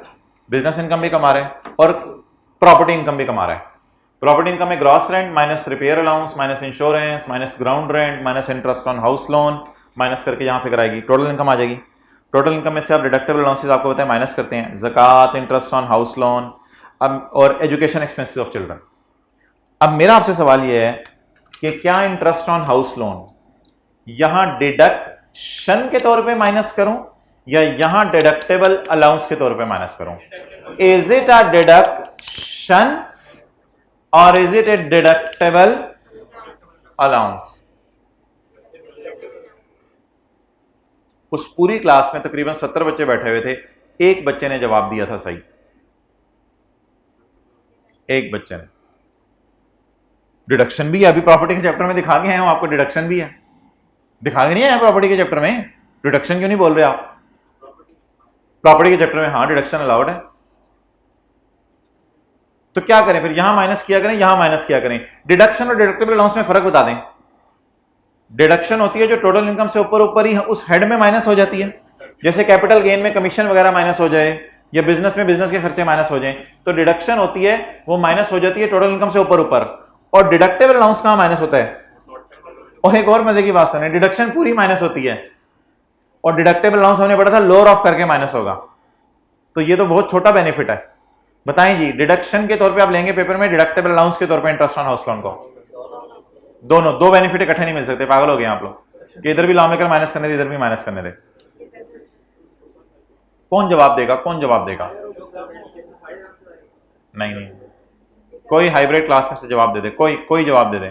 बिजनेस इनकम भी कमा रहा है और प्रॉपर्टी इनकम भी कमा रहा है। प्रॉपर्टी इनकम में gross rent minus repair allowance minus insurance minus ground rent minus interest on house loan minus करके यहां फिगर आएगी, टोटल इनकम आ जाएगी। टोटल इनकम में से आप डिडक्टेबल अलाउंसेस आपको पता है माइनस करते हैं, ज़कात, इंटरेस्ट ऑन हाउस लोन अब और एजुकेशन एक्सपेंसेस ऑफ चिल्ड्रन। अब मेरा आपसे सवाल यह है कि क्या इंटरेस्ट ऑन हाउस लोन यहां डिडक्शन के तौर पे माइनस करूं या यहां डिडक्टेबल अलाउंस के तौर पे माइनस करूं? इज इट अ डिडक्शन और is it A deductible allowance? उस पूरी क्लास में तकरीबन 70 बच्चे बैठे हुए थे, एक बच्चे ने जवाब दिया था सही, एक बच्चे ने। डिडक्शन भी है, अभी प्रॉपर्टी के चैप्टर में दिखा के हैं हम आपको, डिडक्शन भी है, दिखा के नहीं है प्रॉपर्टी के चैप्टर में। डिडक्शन क्यों नहीं बोल रहे आप? प्रॉपर्टी के चैप्टर में हाँ डिडक्शन अलाउड है। तो क्या करें फिर, यहां माइनस किया करें यहां माइनस किया करें? डिडक्शन और डिडक्टेबल अलाउंस में फर्क बता दें। डिडक्शन होती है जो टोटल इनकम से ऊपर ऊपर ही उस हेड में माइनस हो जाती है, जैसे कैपिटल गेन में कमीशन वगैरह माइनस हो जाए या बिजनेस में बिजनेस के खर्चे माइनस हो जाए, तो डिडक्शन होती है वो माइनस हो जाती है टोटल इनकम से ऊपर ऊपर। और डिडक्टेबल अलाउंस कहां माइनस होता है? और एक और मजे की बात सुने, डिडक्शन पूरी माइनस होती है और डिडक्टेबल अलाउंस हमने पढ़ा था लोअर ऑफ करके माइनस होगा। तो ये तो बहुत छोटा बेनिफिट है। बताएं जी, डिडक्शन के तौर पे आप लेंगे पेपर में, डिडक्टेबल अलाउंस के तौर पे इंटरेस्ट ऑन हाउस लोन को, दोनों दो बेनिफिट इकट्ठे नहीं मिल सकते। पागल हो गए आप लोग कि इधर भी लॉ मेकर माइनस करने दे इधर भी माइनस करने दे। कौन जवाब देगा, कौन जवाब देगा? नहीं नहीं, कोई हाइब्रिड क्लास में से जवाब दे दे, कोई कोई जवाब दे दे।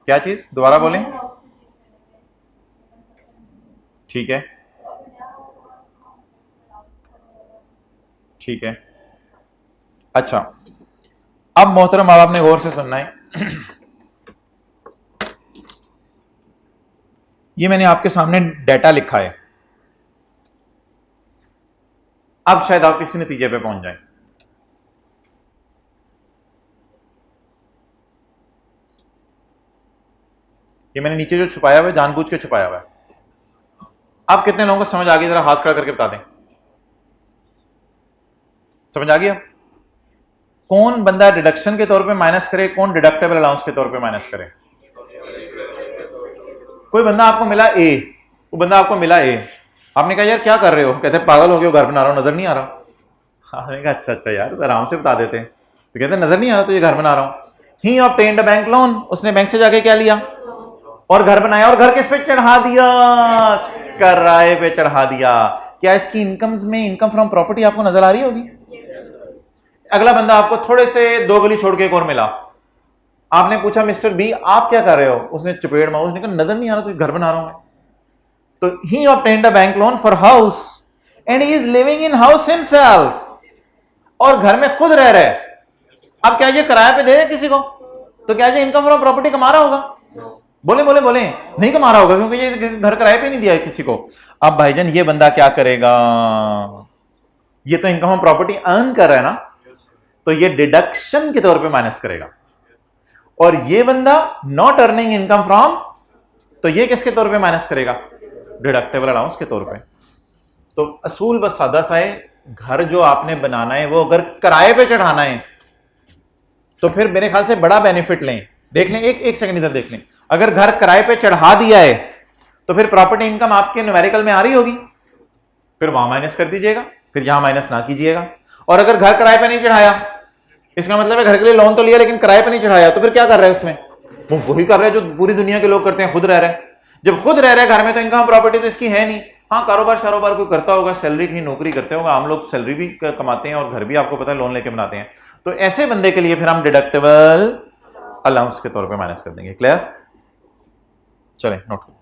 क्या चीज, दोबारा बोलें। ठीक है ठीक है। अच्छा, अब मोहतरम आप आपने गौर से सुनना है। ये मैंने आपके सामने डाटा लिखा है, अब शायद आप किसी नतीजे पे पहुंच जाए। ये मैंने नीचे जो छुपाया हुआ है जानबूझ के छुपाया हुआ है। आप कितने लोगों को समझ आ गई, जरा हाथ खड़ा करके बता दें। समझ आ गया? कौन बंदा डिडक्शन के तौर पे माइनस करे, कौन डिडक्टेबल अलाउंस के तौर पे माइनस करे? कोई बंदा आपको मिला ए, वो बंदा आपको मिला ए, आपने कहा यार क्या कर रहे हो, कहते पागल हो गए हो, घर बना रहा हूं, नजर नहीं आ रहा। आपने कहा अच्छा अच्छा यार तो आराम से बता देते, तो कहते नजर नहीं आ रहा, तो ये घर बना रहा हूं। ही ऑब्टेन्ड अ बैंक लोन, उसने बैंक से जाके क्या लिया और घर बनाया, और घर किस पे चढ़ा दिया? किराए पे चढ़ा दिया। क्या इसकी इनकम्स में इनकम फ्रॉम प्रॉपर्टी आपको नजर आ रही होगी? अगला बंदा आपको थोड़े से 2 गली छोड़ के एक और मिला, आपने पूछा मिस्टर बी आप क्या कर रहे हो, उसने चपेड़ मारा, उसने कहा नजर नहीं आ रहा, तो घर बना रहा हूं मैं। तो he obtained a bank loan for house and he is living in house himself, और घर में खुद रह रहे। अब क्या ये किराए पे दे रहे किसी को? तो क्या ये इनकम फ्रॉम प्रॉपर्टी कमा रहा होगा? बोले बोले बोले, नहीं कमा रहा होगा, क्योंकि ये घर किराए पे नहीं दिया है किसी को। अब भाईजान ये बंदा क्या करेगा? ये तो इनकम फ्रॉम प्रॉपर्टी अर्न कर रहा है ना, तो ये डिडक्शन के तौर पे माइनस करेगा। और ये बंदा नॉट अर्निंग इनकम फ्रॉम, तो ये किसके तौर पे माइनस करेगा? डिडक्टेबल अलाउंस के तौर पे। तो असूल बस सादा सा है, घर जो आपने बनाना है वो अगर किराए पे चढ़ाना है तो फिर मेरे ख्याल से बड़ा बेनिफिट लें। देख लें, एक सेकंड इधर देख लें, अगर घर किराए पे चढ़ा दिया है तो फिर प्रॉपर्टी इनकम आपके न्यूमेरिकल में आ रही होगी, फिर वहां माइनस कर दीजिएगा, फिर यहां माइनस ना कीजिएगा। और अगर घर किराए पे नहीं चढ़ाया, इसका मतलब है घर के लिए लोन तो लिया लेकिन किराए पे नहीं चढ़ाया, तो फिर क्या कर रहे हैं उसमें? वो वही कर रहे हैं जो पूरी दुनिया के लोग करते हैं, खुद रह रहे हैं। जब खुद रह रहे हैं घर में तो इनकम प्रॉपर्टी तो इसकी है नहीं। हाँ, कारोबार कोई करता होगा, सैलरी की नौकरी करते होगा, हम लोग सैलरी भी कमाते हैं और घर भी आपको पता है लोन लेके बनाते हैं। तो ऐसे बंदे के लिए फिर हम डिडक्टेबल अलाउंस के तौर पे माइनस कर देंगे। क्लियर? चलें नोट करें।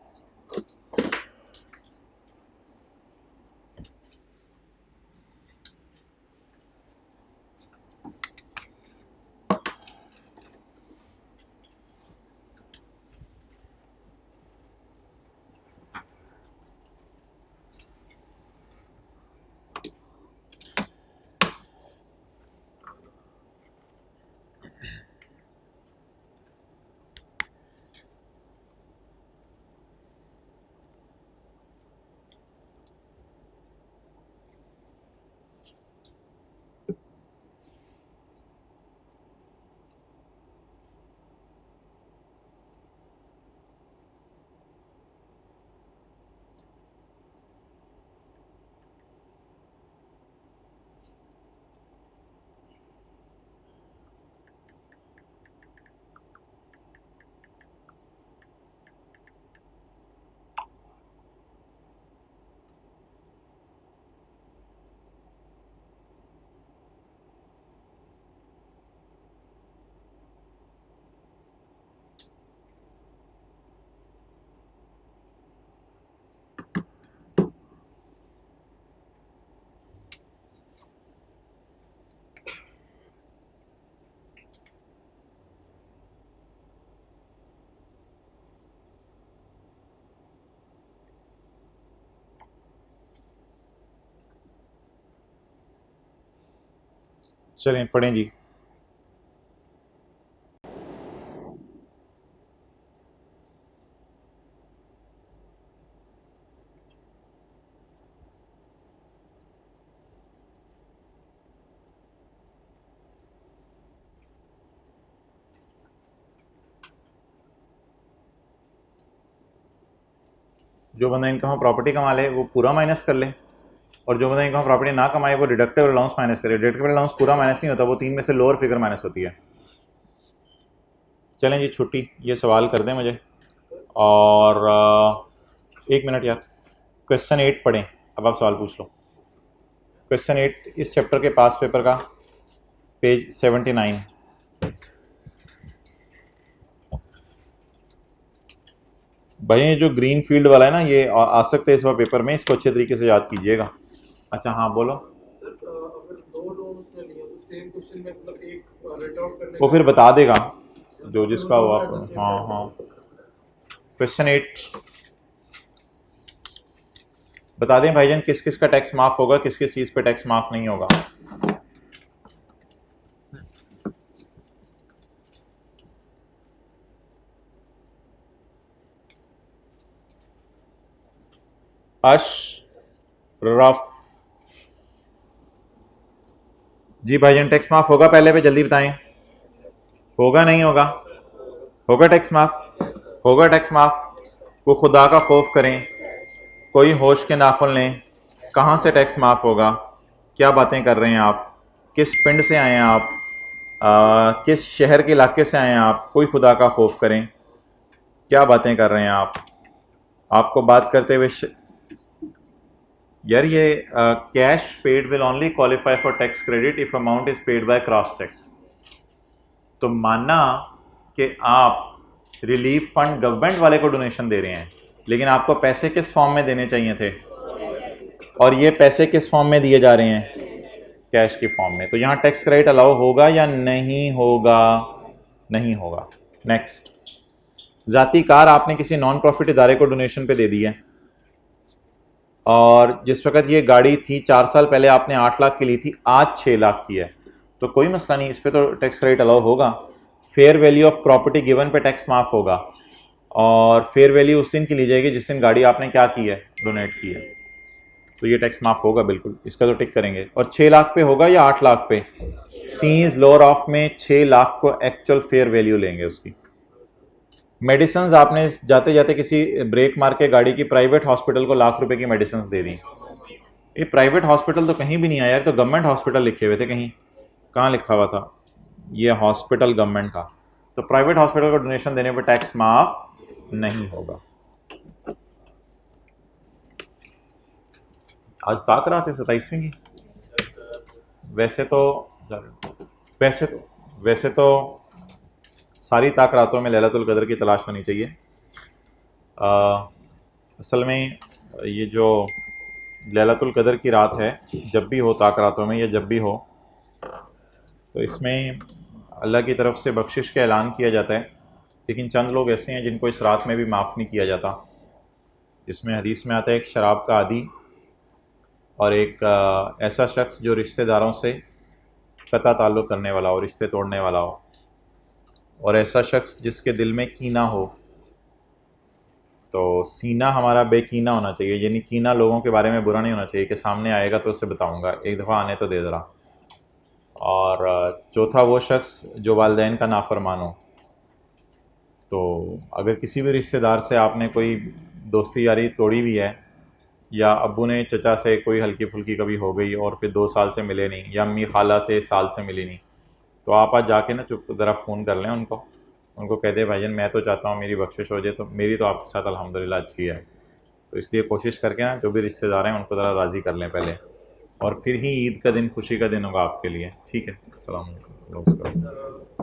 चलें पढ़ें जी। जो बंदा इनकम प्रॉपर्टी कमा ले वो पूरा माइनस कर ले, और जो बंदा इनकम प्रॉपर्टी ना कमाए वो डिडक्टेबल अलाउंस माइनस करे। डिडक्टेबल अलाउंस पूरा माइनस नहीं होता, वो 3 में से लोअर फिगर माइनस होती है। चलें जी छुट्टी, ये सवाल कर दें मुझे। और 1 मिनट यार, क्वेश्चन 8 पढ़ें। अब आप सवाल पूछ लो। क्वेश्चन 8 इस चैप्टर के पास पेपर का, पेज 79। भाई ये जो ग्रीन फील्ड वाला है ना, ये आ सकते हैं इस बार पेपर में, इसको अच्छे तरीके से याद कीजिएगा। अच्छा हाँ बोलो। सर अगर 2 लोन उसने लिए तो सेम क्वेश्चन में मतलब एक रेट आउट करने वो फिर बता देगा जो जिसका हो आप। हाँ हाँ, क्वेश्चन 8 बता दें भाईजान, किस किस का टैक्स माफ होगा, किस किस चीज पे टैक्स माफ नहीं होगा। अशरफ जी, भाईजान टैक्स माफ होगा पहले पे जल्दी बताएं। होगा नहीं होगा? होगा टैक्स माफ, होगा टैक्स माफ। वो खुदा का खौफ करें, कोई होश के नाखुन लें। कहाँ से टैक्स माफ होगा? क्या बातें कर रहे हैं आप? किस पिंड से आए हैं आप? किस शहर के इलाके से आए हैं आप? कोई खुदा का खौफ करें, क्या बातें कर रहे हैं आप? आपको बात करते हुए यार ये cash paid will only qualify for tax credit if amount is paid by cross cheque. तो माना कि आप रिलीफ फंड गवर्नमेंट वाले को डोनेशन दे रहे हैं, लेकिन आपको पैसे किस फॉर्म में देने चाहिए थे, और ये पैसे किस फॉर्म में दिए जा रहे हैं? कैश की फॉर्म में। तो यहाँ टैक्स क्रेडिट अलाउ होगा या नहीं होगा? नहीं होगा। नेक्स्ट, जाती कार आपने किसी नॉन प्रॉफिट इदारे को डोनेशन पे दे दी है, और जिस वक्त ये गाड़ी थी 4 साल पहले आपने 8 लाख की ली थी, आज 6 लाख की है, तो कोई मसला नहीं, इस पर तो टैक्स क्रेडिट अलाउ होगा। Fair value of property given पे टैक्स माफ होगा, और फेयर वैल्यू उस दिन की ली जाएगी जिस दिन गाड़ी आपने क्या की है, डोनेट की है। तो ये टैक्स माफ होगा बिल्कुल, इसका तो टिक करेंगे। और 6 लाख पे होगा या 8 लाख पे? सीज लोअर ऑफ में 6 लाख को एक्चुअल फेयर वैल्यू लेंगे उसकी। मेडिसिन आपने जाते जाते किसी ब्रेक मार के गाड़ी की प्राइवेट हॉस्पिटल को लाख रुपए की मेडिसिन दे दी। ये प्राइवेट हॉस्पिटल तो कहीं भी नहीं आया यार, तो गवर्नमेंट हॉस्पिटल लिखे हुए थे कहीं, कहाँ लिखा हुआ था ये हॉस्पिटल गवर्नमेंट का? तो प्राइवेट हॉस्पिटल को डोनेशन देने पर टैक्स माफ नहीं होगा। आज ताक रहा थे 27वीं की। वैसे तो सारी ताक रातों में लैलतुल कदर की तलाश होनी चाहिए। असल में ये जो लैलतुल कदर की रात है, जब भी हो ताक रातों में या जब भी हो, तो इसमें अल्लाह की तरफ से बख्शिश का ऐलान किया जाता है, लेकिन चंद लोग ऐसे हैं जिनको इस रात में भी माफ़ नहीं किया जाता। इसमें हदीस में आता है एक शराब का आदी और एक ऐसा शख्स जो रिश्तेदारों से कता ताल्लुक़ करने वाला हो, रिश्ते तोड़ने वाला हो, और ऐसा शख्स जिसके दिल में कीना हो। तो सीना हमारा बेकीना होना चाहिए, यानी कीना लोगों के बारे में बुरा नहीं होना चाहिए कि सामने आएगा तो उसे बताऊंगा, एक दफ़ा आने तो दे ज़रा। और चौथा वो शख्स जो वालिदैन का नाफरमान हो। तो अगर किसी भी रिश्तेदार से आपने कोई दोस्ती यारी तोड़ी हुई है, या अब्बू ने चचा से कोई हल्की फुल्की कभी हो गई और फिर 2 साल से मिले नहीं, या अम्मी खाला से साल से मिली नहीं, तो आप आज जाके ना चुप ज़रा फ़ोन कर लें उनको कह दे भाईजान मैं तो चाहता हूँ मेरी बख्शिश हो जाए, तो मेरी तो आपके साथ अल्हम्दुलिल्लाह अच्छी है। तो इसलिए कोशिश करके ना जो भी रिश्तेदार हैं उनको ज़रा राज़ी कर लें पहले, और फिर ही ईद का दिन खुशी का दिन होगा आपके लिए। ठीक है, अस्सलाम वालेकुम, नमस्कार।